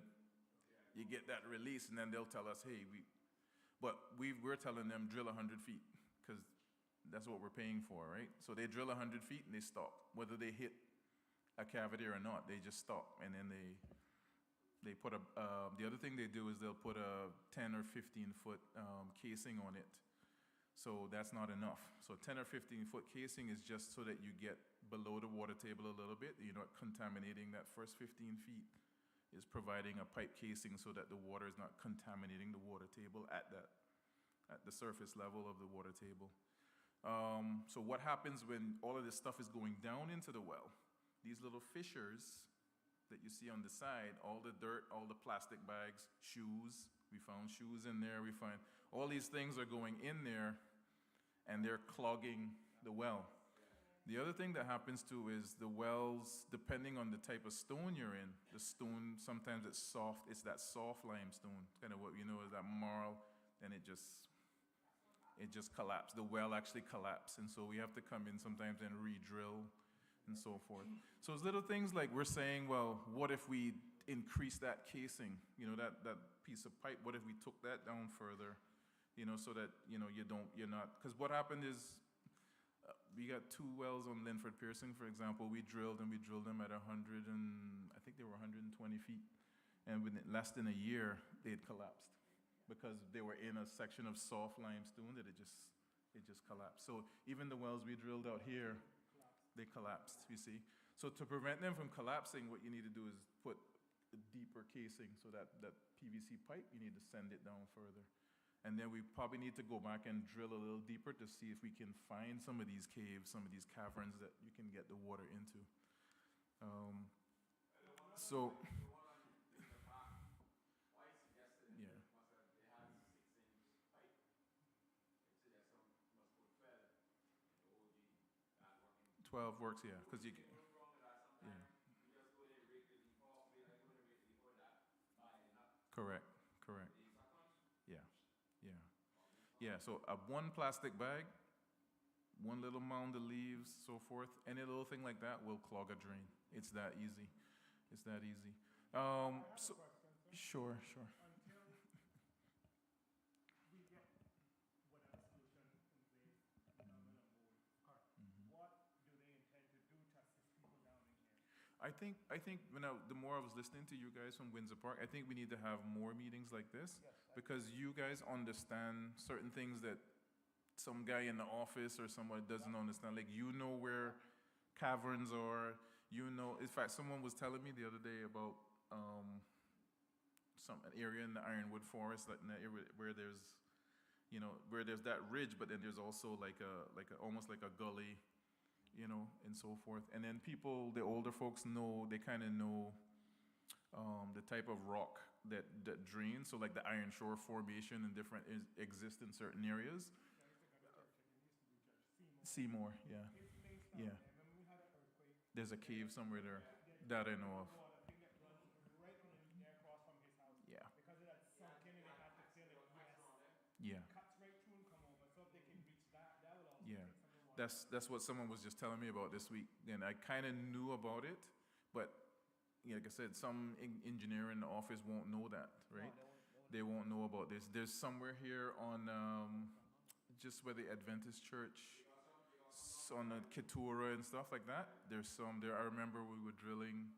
you get that release, and then they'll tell us, hey, we're telling them drill 100 feet, because that's what we're paying for, right? So they drill 100 feet and they stop. Whether they hit a cavity or not, they just stop, and then they put the other thing they do is they'll put a 10 or 15 foot casing on it. So that's not enough. So 10 or 15 foot casing is just so that you get below the water table a little bit. You're not contaminating that first 15 feet. Is providing a pipe casing so that the water is not contaminating the water table at the surface level of the water table. So what happens when all of this stuff is going down into the well? These little fissures that you see on the side, all the dirt, all the plastic bags, shoes, we found shoes in there, we find all these things are going in there and they're clogging the well. The other thing that happens too is the wells, depending on the type of stone you're in, the stone, sometimes it's soft, it's that soft limestone, kind of what you know is that marl, and it just collapsed. The well actually collapsed, and so we have to come in sometimes and re-drill and so forth. So it's little things like we're saying, well, what if we increase that casing, that piece of pipe, what if we took that down further, so that, you're not, because what happened is, we got 2 wells on Linford Piercing, for example. We drilled them at 100 and, I think they were 120 feet. And within less than a year, they had collapsed because they were in a section of soft limestone that it just collapsed. So even the wells we drilled out here, they collapsed, you see. So to prevent them from collapsing, what you need to do is put a deeper casing. So that PVC pipe, you need to send it down further. And then we probably need to go back and drill a little deeper to see if we can find some of these caves, some of these caverns that you can get the water into. So, yeah. 12 works, yeah, because you can, yeah. Correct. Yeah. Yeah, so one plastic bag, one little mound of leaves, so forth, any little thing like that will clog a drain. It's that easy. So, sure. Until we get whatever solution in place, government on board, what do they intend to do to assist people down in here? I think the more I was listening to you guys from Windsor Park, I think we need to have more meetings like this because you guys understand certain things that some guy in the office or someone doesn't understand. Like where caverns are. In fact, someone was telling me the other day about an area in the Ironwood Forest, like in that area where there's that ridge, but then there's also almost like a gully, and so forth. And then the older folks they kind of know the type of rock that drains. So like the Iron Shore Formation and exist in certain areas. Seymour, yeah. There's a cave somewhere there that I know of. Yeah. Because it had sunk in and they had to fill it, Yeah. cuts right through and come over. So if they can reach that will also Yeah. take some of the water. That's what someone was just telling me about this week, and I kind of knew about it, but like I said, some engineer in the office won't know that, right? They won't know about this. There's somewhere here on just where the Adventist Church, on the Keturah and stuff like that. There's some there. I remember we were drilling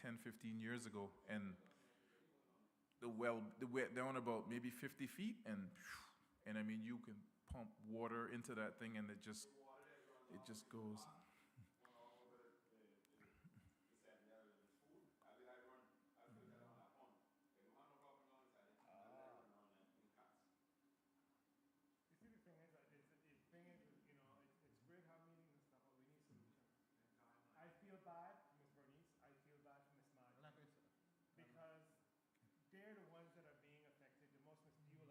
10, 15 years ago, and the well went down about maybe 50 feet, and I mean you can pump water into that thing, and it just goes. You see, the thing is, it's great having meetings and stuff, but we need solutions. I feel bad for Miss Bernice. I feel bad for Miss Margie. Because they're the ones that are being affected the most. Miss, do you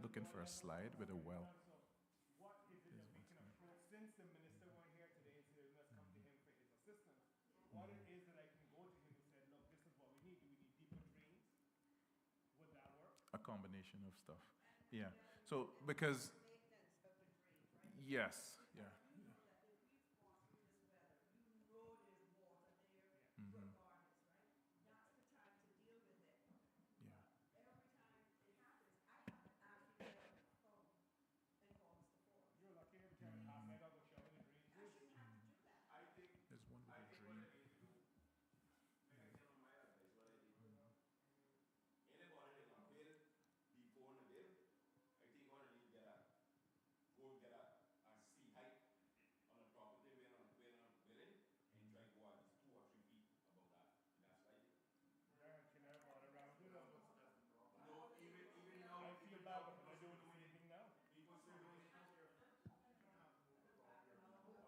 looking for a slide with a well. So what is it that we can approach, since the minister weren't here today, so we must come to him for his assistance, what it is that I can go to him and say, look, this is what we need. Do we need deeper drains? Would that work? A combination of stuff. Yeah. So because Maintenance of the drain, right? yes, yeah. You know that if we've gone through this weather, you know there's water there Mhm. regardless, right? That's the time to deal with it. Yeah. Every time it happens, I have to actually get on the phone and call Mr. Ford. You're lucky every time it happens, I gotta go shovel the drain I too. shouldn't have to do that. I think, There's one with I a think drain. what I need to do, like I tell them my advice, what I did. Anybody that can build before the bill, I think what I need to get a C height on the property when I'm building, and try to go at least 2 or 3 feet above that. That's like it. Darn, can I bother around with that? No, even now, I feel bad because they're doing the same thing now. people still doing it. I have no choice right now. I gotta build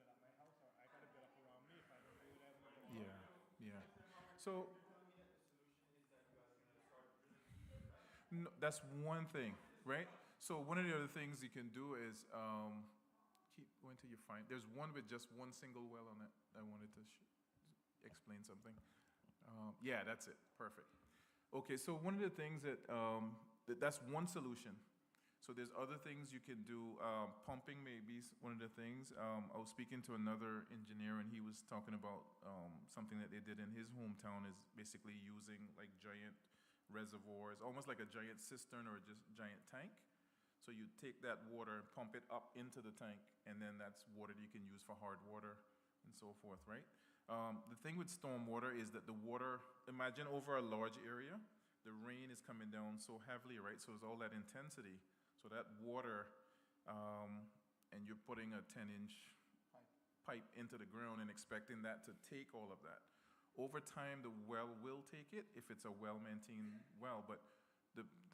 up my house, or I gotta build up around me. If I don't do it, I won't get Yeah. Yeah. So no, that's one thing, right? So one of the other things you can do is keep going till you find. There's one with just one single well on it. I wanted to explain something. Yeah, that's it. Perfect. Okay, so one of the things that's one solution. So there's other things you can do. Pumping may be one of the things. I was speaking to another engineer, and he was talking about something that they did in his hometown is basically using like giant reservoirs, almost like a giant cistern or just giant tank. So you take that water and pump it up into the tank, and then that's water that you can use for hard water and so forth, right? The thing with storm water is that the water, imagine over a large area, the rain is coming down so heavily, right? So it's all that intensity. So that water, and you're putting a 10-inch pipe into the ground and expecting that to take all of that. Over time, the well will take it if it's a well-maintained well, but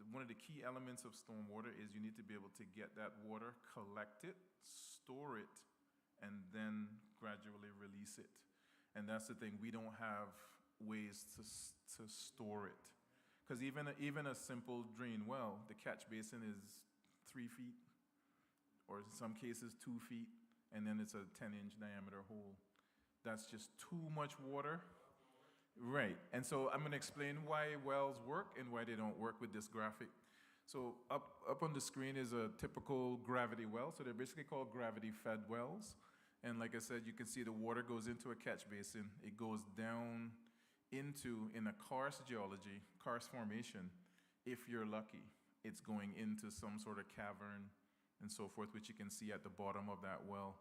one of the key elements of stormwater is you need to be able to get that water, collect it, store it, and then gradually release it. And that's the thing, we don't have ways to store it. Because even a simple drain well, the catch basin is 3 feet, or in some cases 2 feet, and then it's a 10-inch diameter hole. That's just too much water. Right, and so I'm going to explain why wells work and why they don't work with this graphic. So up on the screen is a typical gravity well. So they're basically called gravity-fed wells. And like I said, you can see the water goes into a catch basin. It goes down into, in a karst geology, karst formation, if you're lucky, it's going into some sort of cavern and so forth, which you can see at the bottom of that well.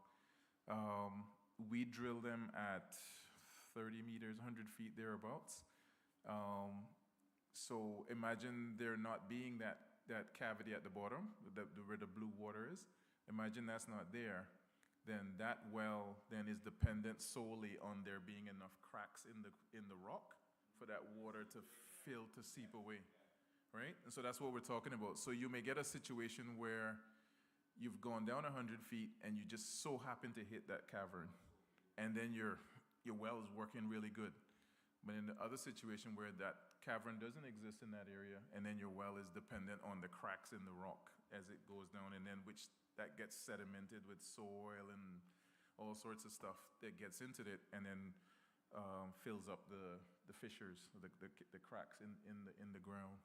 We drill them at 30 meters, 100 feet thereabouts. So imagine there not being that cavity at the bottom, where the blue water is. Imagine that's not there. Then that well then is dependent solely on there being enough cracks in the rock for that water to seep away, right? And so that's what we're talking about. So you may get a situation where you've gone down 100 feet and you just so happen to hit that cavern, and then your well is working really good. But in the other situation where that cavern doesn't exist in that area, and then your well is dependent on the cracks in the rock as it goes down, and then that gets sedimented with soil and all sorts of stuff that gets into it, and then fills up the fissures, the cracks in the ground.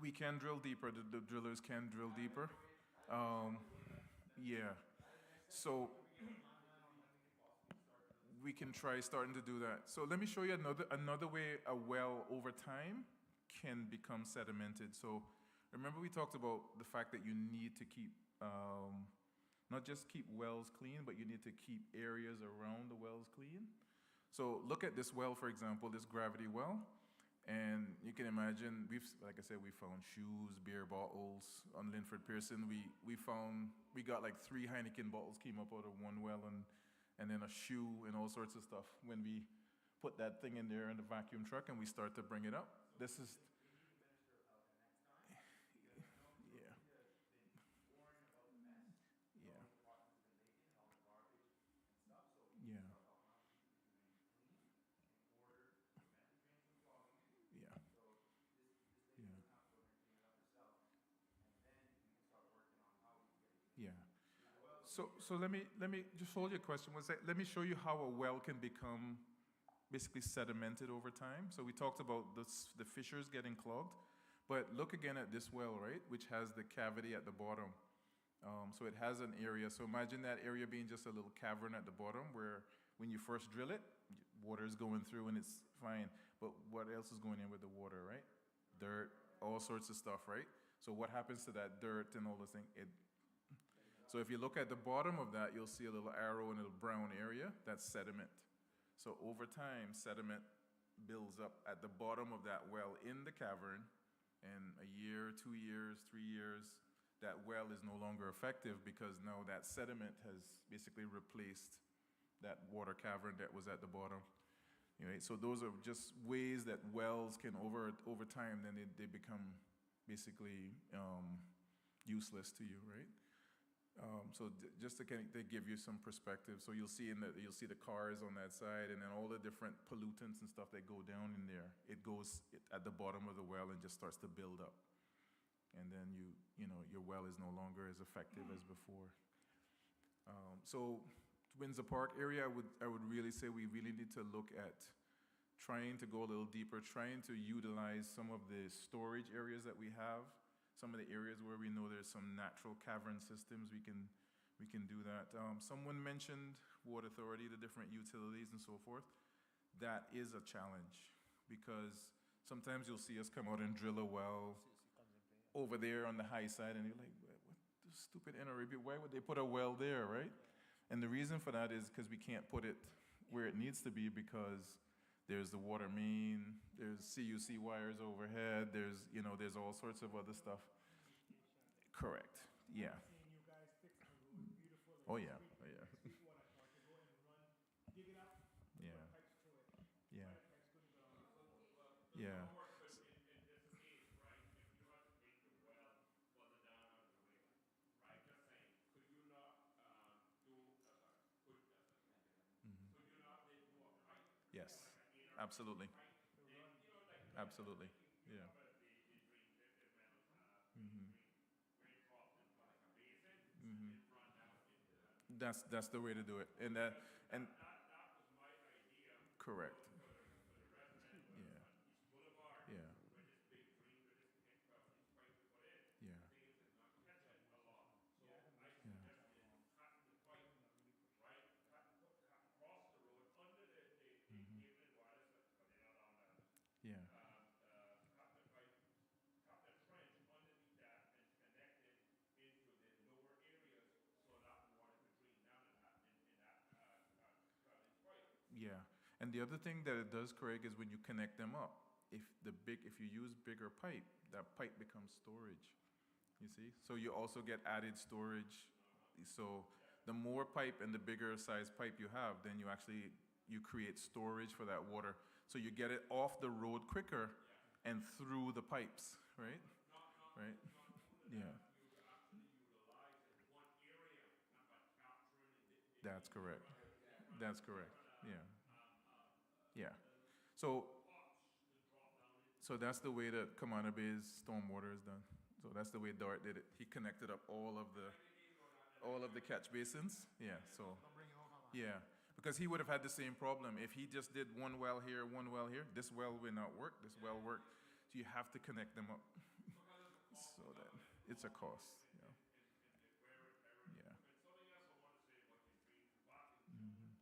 We can drill deeper. The drillers can drill deeper. Yeah. So we can try starting to do that. So let me show you another way a well over time can become sedimented. So remember we talked about the fact that you need to keep, not just keep wells clean, but you need to keep areas around the wells clean. So look at this well, for example, this gravity well. And you can imagine, like I said, we found shoes, beer bottles. On Linford Pearson, we got like 3 Heineken bottles came up out of one well, and then a shoe and all sorts of stuff when we put that thing in there in the vacuum truck and we start to bring it up. This is, yeah. Yeah. So let me just hold your question. Let me show you how a well can become basically sedimented over time. So we talked about the fissures getting clogged, but look again at this well, right, which has the cavity at the bottom. So it has an area. So imagine that area being just a little cavern at the bottom where when you first drill it, water is going through and it's fine. But what else is going in with the water, right? Dirt, all sorts of stuff, right? So what happens to that dirt and all this thing? So if you look at the bottom of that, you'll see a little arrow in a little brown area. That's sediment. So over time, sediment builds up at the bottom of that well in the cavern. And a year, 2 years, 3 years, that well is no longer effective because now that sediment has basically replaced that water cavern that was at the bottom. Right? So those are just ways that wells can over time, then they become basically useless to you, right? Just to kind of give you some perspective, so you'll see the cars on that side, and then all the different pollutants and stuff that go down in there. It goes at the bottom of the well and just starts to build up, and then your well is no longer as effective as before. So Windsor Park area, I would really say we really need to look at trying to go a little deeper, trying to utilize some of the storage areas that we have. Some of the areas where we know there's some natural cavern systems, we can do that. Someone mentioned Water Authority, the different utilities and so forth. That is a challenge because sometimes you'll see us come out and drill a well over there on the high side and you're like, what the stupid NRB, why would they put a well there, right? And the reason for that is because we can't put it where it needs to be because there's the water main, there's CUC wires overhead, there's all sorts of other stuff. Correct, yeah. Seeing you guys fix the road beautiful. And Oh, yeah, sweet- oh, yeah. sweet water authority to go and run, dig it up, Yeah. run pipes through it. Yeah. Run pipes through the ground. Yeah, But in this case, right, if you had to take the well further down out of the way, right, just saying, could you not could you not do a pipe? yes, Like an inner absolutely, pipe? Then, absolutely, you yeah. cover the drain, the metal Mhm. where it drops into like a basin Mhm. and run down into that. That's the way to do it, and That was my idea. correct, For the resident yeah, on East Boulevard, yeah, where this big drain, where this pipe we put in, yeah, the thing is not catching a lot. So I yeah, suggested cutting the pipe, right, cut across the road under the Mhm. cable and wire system, because they're not on that. yeah, Cut the pipe, cut the trench underneath that and connect it into the lower areas so that water could drain down in that 12-inch pipe. yeah. And the other thing that it does, Craig, is when you connect them up, if you use bigger pipe, that pipe becomes storage. You see? So you also get added storage. So the more pipe and the bigger size pipe you have, then you create storage for that water. So you get it off the road quicker and through the pipes, right? Right? Yeah. You're actually utilizing one area but capturing That's correct. That's correct. Yeah. Yeah. So that's the way that Kamana Bay's stormwater is done. So that's the way Dart did it. He connected up all of the catch basins. Yeah. So yeah, because he would have had the same problem if he just did one well here, one well here. This well will not work. This well work. So you have to connect them up. So that it's a cost. Yeah. Yeah. something else I want to say about the drain back in Mhm.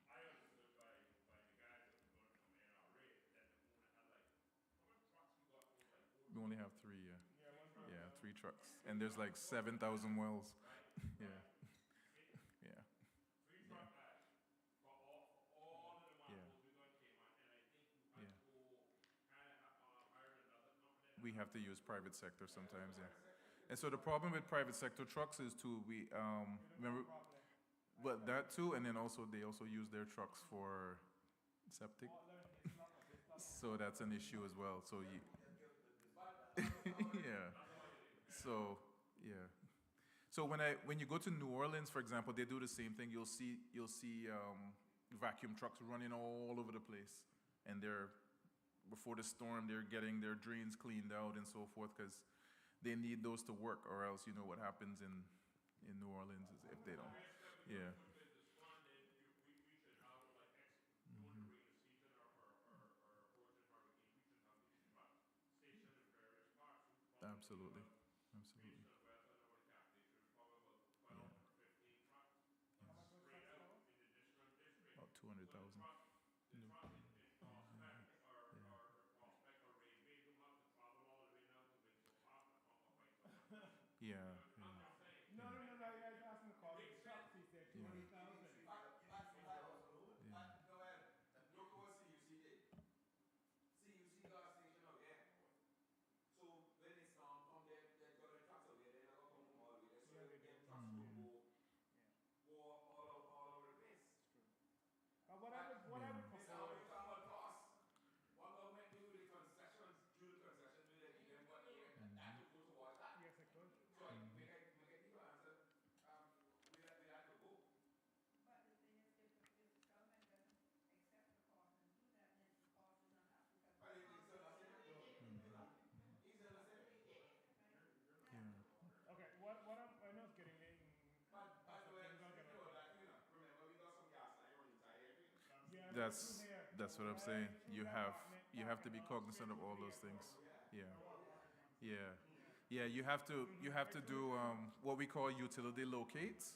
I understood by the guys that were going from NRA that the owner had like, how many trucks you got? It was like 4 We only have 3. Yeah, 3 trucks, and there's like 7,000 wells. Yeah. Yeah. 3 truck guys for all of the Yeah. manholes we got came on, and I think you had Yeah. to kind of hire another company. We have to use private sector sometimes, yeah. And so the problem with private sector trucks is too, we, remember, well, that too, and then also, they also use their trucks for septic. So that's an issue as well, so you, yeah. So, yeah. So when you go to New Orleans, for example, they do the same thing. You'll see vacuum trucks running all over the place, and before the storm, they're getting their drains cleaned out and so forth because they need those to work, or else you know what happens in in New Orleans is if they don't. Yeah. We should have like during the rainy season or approaching hurricane, we should have these trucks stationed in various spots. Absolutely. Absolutely. Based on West, I know the calculation is probably about 12 Yeah. or 15 trucks How much was spread that out for? in the different districts. About So the 200,000. truck in prospect or prospect or railway don't have to travel all the way now to Windsor Park to pump up by someone else. Yeah. I'm just saying. No, I was asking the cost of the trucks, he said Yeah. 200,000. Yeah. Noel, look at what CUC did. CUC got a station out there. So when the storm come, they got the trucks out there, they're not gonna come from all the way there. So Yeah, they them do. trucks will Mm. go all over the place. What I would This propose, how we talk about cost. What government do the concessions, do they give them what that to go towards that. yes, I could. So make it equal answer. We had to go. But the thing is, if the government doesn't accept the cost and do that, then the cost is not up because. But it's still not saying. He's still not saying. Yeah. Okay, I know it's getting late and. But by the way, things are you gonna- know that, remember we got some gas line running inside here. Yeah, That's through here. that's what I'm Right saying. through You that have apartment, to be parking lot, cognizant of straight all through those the things. airport. Yeah. Where water comes from. Yeah. Yeah, you have to do what we call utility locates.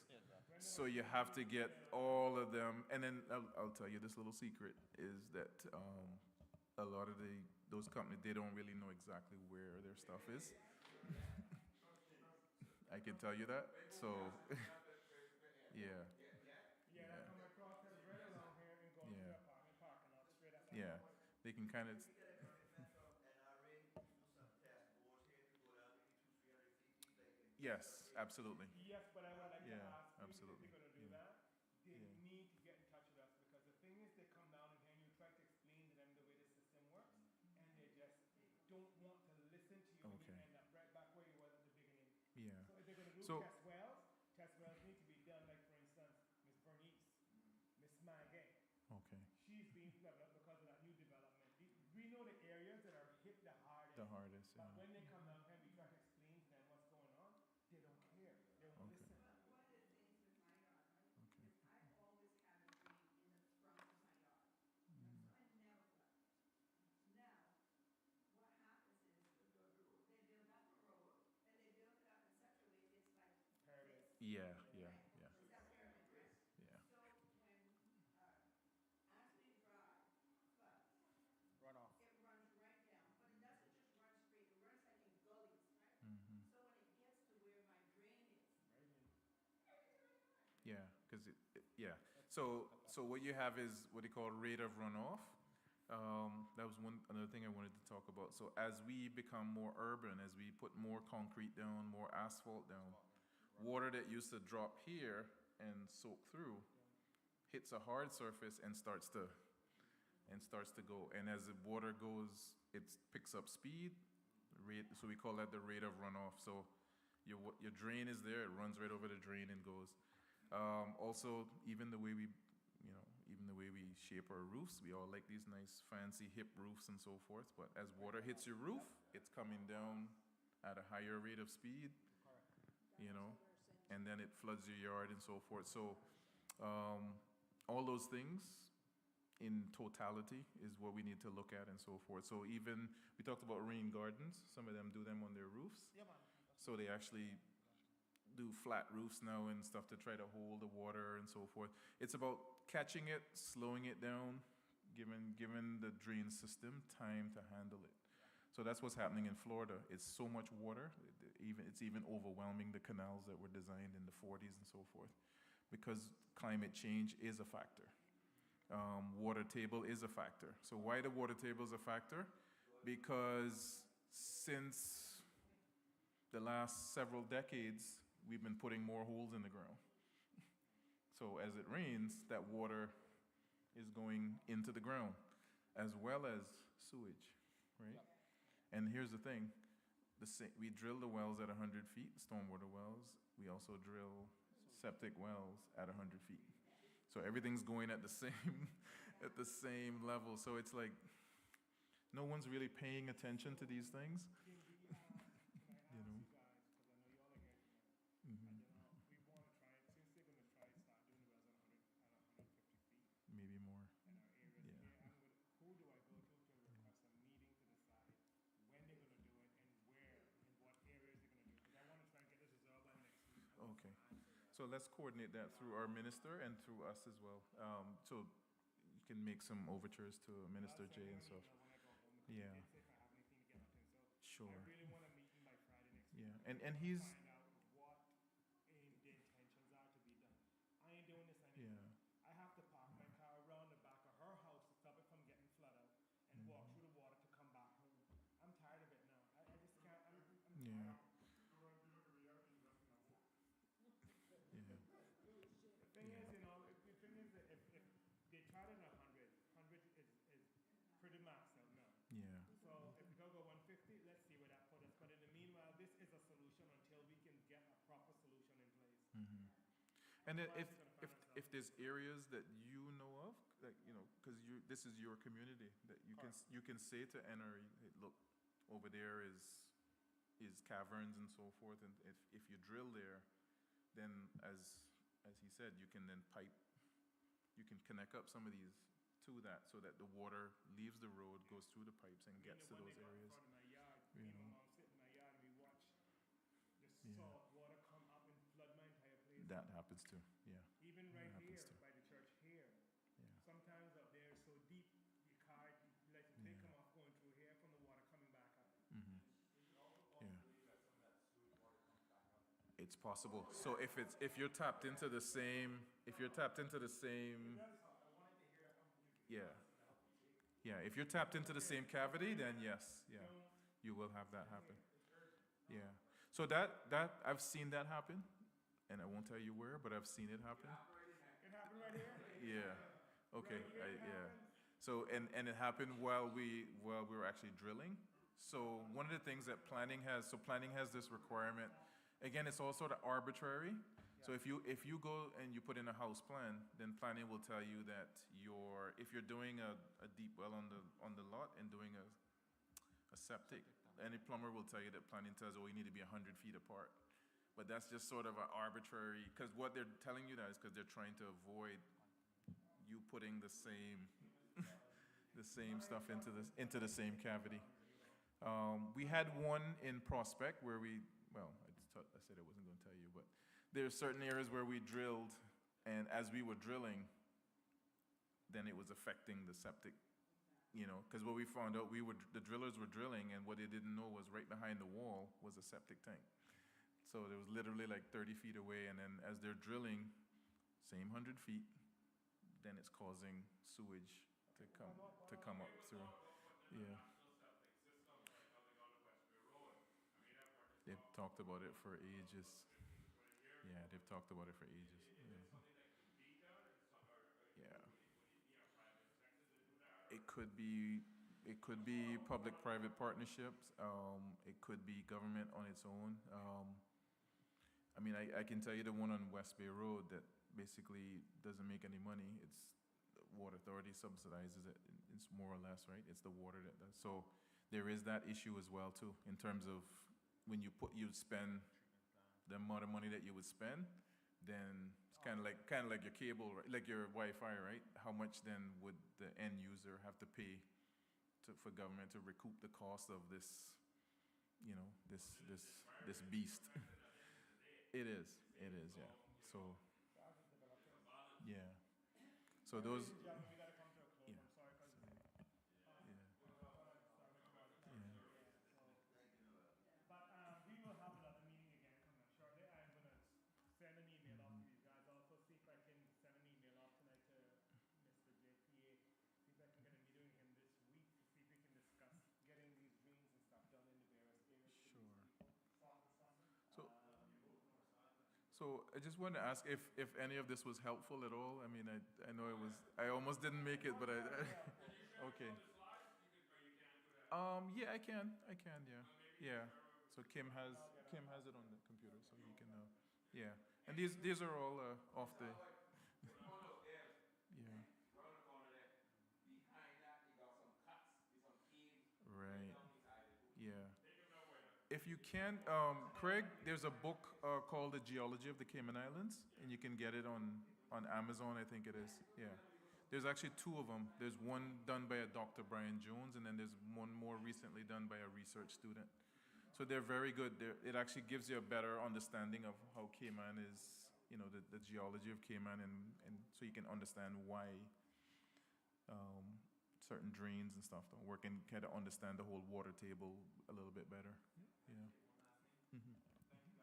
So you have to get all of them, and then I'll tell you this little secret is that a lot of those companies, they don't really know exactly where their stuff is. I can tell you that. So yeah, Yeah, that come across that right along here and goes to Yeah. the apartment parking lot, straight up. yeah, they can kind of We get a commitment from NRA to do some test bores here to go down maybe 200-300 feet deep, like in. yes, absolutely. Yes, but I would like to Yeah, ask you, if absolutely. you're gonna do Yeah. that, they Yeah. need to get in touch with us, because the thing is, they come down in here and you try to explain to them the way the system works, and they just don't want to listen to you, and you Okay. end up right back where you was at the beginning. Yeah. So if they're gonna do So- test wells need to be done, like for instance, Miss Bernice, Miss Maggie, Okay. she's being developed because of that new development. We know the areas that are hit the hardest. The hardest. But Yeah. when they come down here, we try to explain to them what's going on. They don't care. They won't Okay. listen. One of the things with my yard, right, Okay. is I always have a drain in the front of my yard. Mm. So I never flood. Now, what happens is, they build up a road, and they build it up in such a way, it's like Pyramid. this. Yeah. Yeah. Yeah. Is that pyramid, right? Yeah. So when, Anthony Drive floods, Runoff. it runs right down, but it doesn't just run straight, it runs like in gullies, right? Hmm. So when it gets to where my drain is, Right in. Yeah, because yeah. So what you have is what they call rate of runoff. That was another thing I wanted to talk about. So as we become more urban, as we put more concrete down, more asphalt down, water that used to drop here and soak through hits a hard surface and starts to go. And as the water goes, it picks up speed. So we call that the rate of runoff. So your drain is there, it runs right over the drain and goes. Also, even the way we shape our roofs, we all like these nice fancy hip roofs and so forth, but as water hits your roof, it's coming down at a higher rate of speed, and then it floods your yard and so forth. So, all those things in totality is what we need to look at and so forth. So even, we talked about rain gardens, some of them do them on their roofs. Yeah, man. So they actually do flat roofs now and stuff to try to hold the water and so forth. It's about catching it, slowing it down, giving the drain system time to handle it. So that's what's happening in Florida. It's so much water, it's even overwhelming the canals that were designed in the 40s and so forth, because climate change is a factor. Water table is a factor. So why the water table is a factor? Because since the last several decades, we've been putting more holes in the ground. So as it rains, that water is going into the ground, as well as sewage, right? And here's the thing, we drill the wells at 100 feet, stormwater wells. We also drill septic wells at 100 feet. So everything's going at the same level. So it's like, no one's really paying attention to these things. Can I ask you guys, because I know you all are here tonight, Mhm. and So let's coordinate that through our minister and through us as well. So you can make some overtures to Minister Jay and stuff. Yeah. Sure. I really want to meet him by Friday next week. Yeah, and he's, Find out what the intentions are to be done. I ain't doing this anymore. yeah, I have to park my car around the back of her house to stop it from getting flooded and walk through the water to come back home. I'm tired of it now. I just can't. I'm yeah, tired. yeah, The thing is, you know, the thing is that if they tried it at 100, 100 is pretty maxed out now. yeah. So if we go 150, let's see where that put us. But in the meanwhile, this is a solution until we can get a proper solution in place. And Otherwise, if, we're gonna if, find ourselves- if there's areas that you know of, like, you know, because this is your community, that you can say to NRE, hey, look, over there is caverns and so forth, and if you drill there, then as he said, you can then you can connect up some of these to that, so that the water leaves the road, goes through the pipes, and I mean, gets the to one those they got in areas. front of my yard, You me and know. my mom sit in my yard and we watch the Yeah. salt water come up and flood my entire place. That happens too, yeah, Even right happens here too. by the church here, yeah. sometimes up there is so deep, your car, like they Yeah. come off going through here from the water coming back up. Mm-hmm. Yeah. It's possible. So if you're tapped into the same, yeah, yeah. If you're tapped into the same cavity, then yes, yeah, you will have that happen. Yeah. So that I've seen that happen, and I won't tell you where, but I've seen it happen. It happened right here. Yeah. Okay. Yeah. So and it happened while we were actually drilling. So one of the things that planning has this requirement. Again, it's all sort of arbitrary. So if you go and you put in a house plan, then planning will tell you that if you're doing a deep well on the lot and doing a septic, any plumber will tell you that planning tells you, oh, you need to be 100 feet apart. But that's just sort of an arbitrary, because what they're telling you that is because they're trying to avoid you putting the same stuff into the same cavity. We had one in Prospect where I said I wasn't going to tell you, but there are certain areas where we drilled, and as we were drilling, then it was affecting the septic, because what we found out, the drillers were drilling, and what they didn't know was right behind the wall was a septic tank. So it was literally like 30 feet away, and then as they're drilling, same 100 feet, then it's causing sewage to come up through. Yeah. They've talked about it for ages. Yeah, they've talked about it for ages. Yeah. It could be public-private partnerships. It could be government on its own. I mean, I can tell you the one on West Bay Road that basically doesn't make any money. It's the Water Authority subsidizes it. It's more or less, right? It's the water that does. So there is that issue as well too, in terms of when you spend the amount of money that you would spend, then it's kind of like your cable, right? Like your Wi-Fi, right? How much then would the end user have to pay for government to recoup the cost of this, this beast? It is, yeah. So, yeah. So those. Gentlemen, we gotta come to a close. Yeah. I'm sorry, 'cause Yeah. But we will have another meeting again coming up shortly. I'm going to send an email off to you guys. Also, see if I can send an email off tonight to Mr. JPA. See if I can get a meeting with him this week to see if we can discuss getting these drains and stuff done in the various areas. for these people. So I just wanted to ask if any of this was helpful at all. I mean, I know it was. I almost didn't make it, but okay. Yeah, I can. Yeah. So Kim has it on the computer, so you can. Yeah. And these are all off the. Yeah. Right. Yeah. If you can, Craig, there's a book called The Geology of the Cayman Islands, and you can get it on Amazon, I think it is. Yeah. There's actually two of them. There's one done by a Dr. Brian Jones, and then there's one more recently done by a research student. So they're very good. It actually gives you a better understanding of how Cayman the geology of Cayman, and so you can understand why certain drains and stuff don't work, and kind of understand the whole water table a little bit better. Yeah. Mhm. Thank you guys for your time.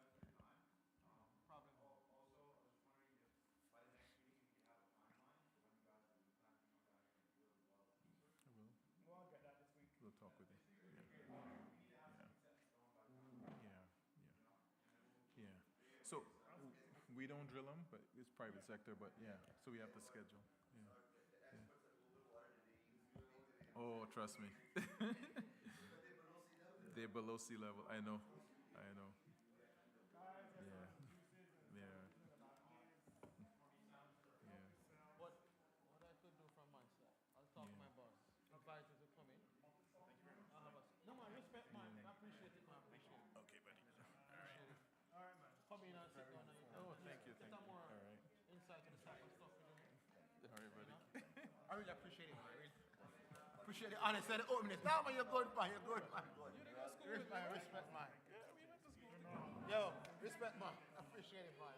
Also, I was just wondering if by the next meeting, if you have a timeline for when you guys will plan to come back and drill the well at Windsor. I will. Well, I'll get that this week. We'll talk with you. We need to have Yeah. something set in stone by the time, Yeah. you know, and then we'll. Yeah. So we don't drill them, but it's private sector. But yeah, so we have to schedule. Yeah. Oh, trust me. They're below sea level. I know. I know. Yeah. Yeah. Yeah. What I could do from my side, I'll talk to my boss. Invite you to come in. No, man, respect, man. I appreciate it, man. Appreciate it. Okay, buddy. Appreciate it. All right, man. Come in and sit down and you Oh, thank you. get Thank some you. more All right. insight to the type of stuff we're doing. All right, buddy. I really appreciate it, man. I really appreciate the honesty and the openness. Now, man, you're good, man. You're good, man. Respect, man. Yo, respect, man. I appreciate it, man.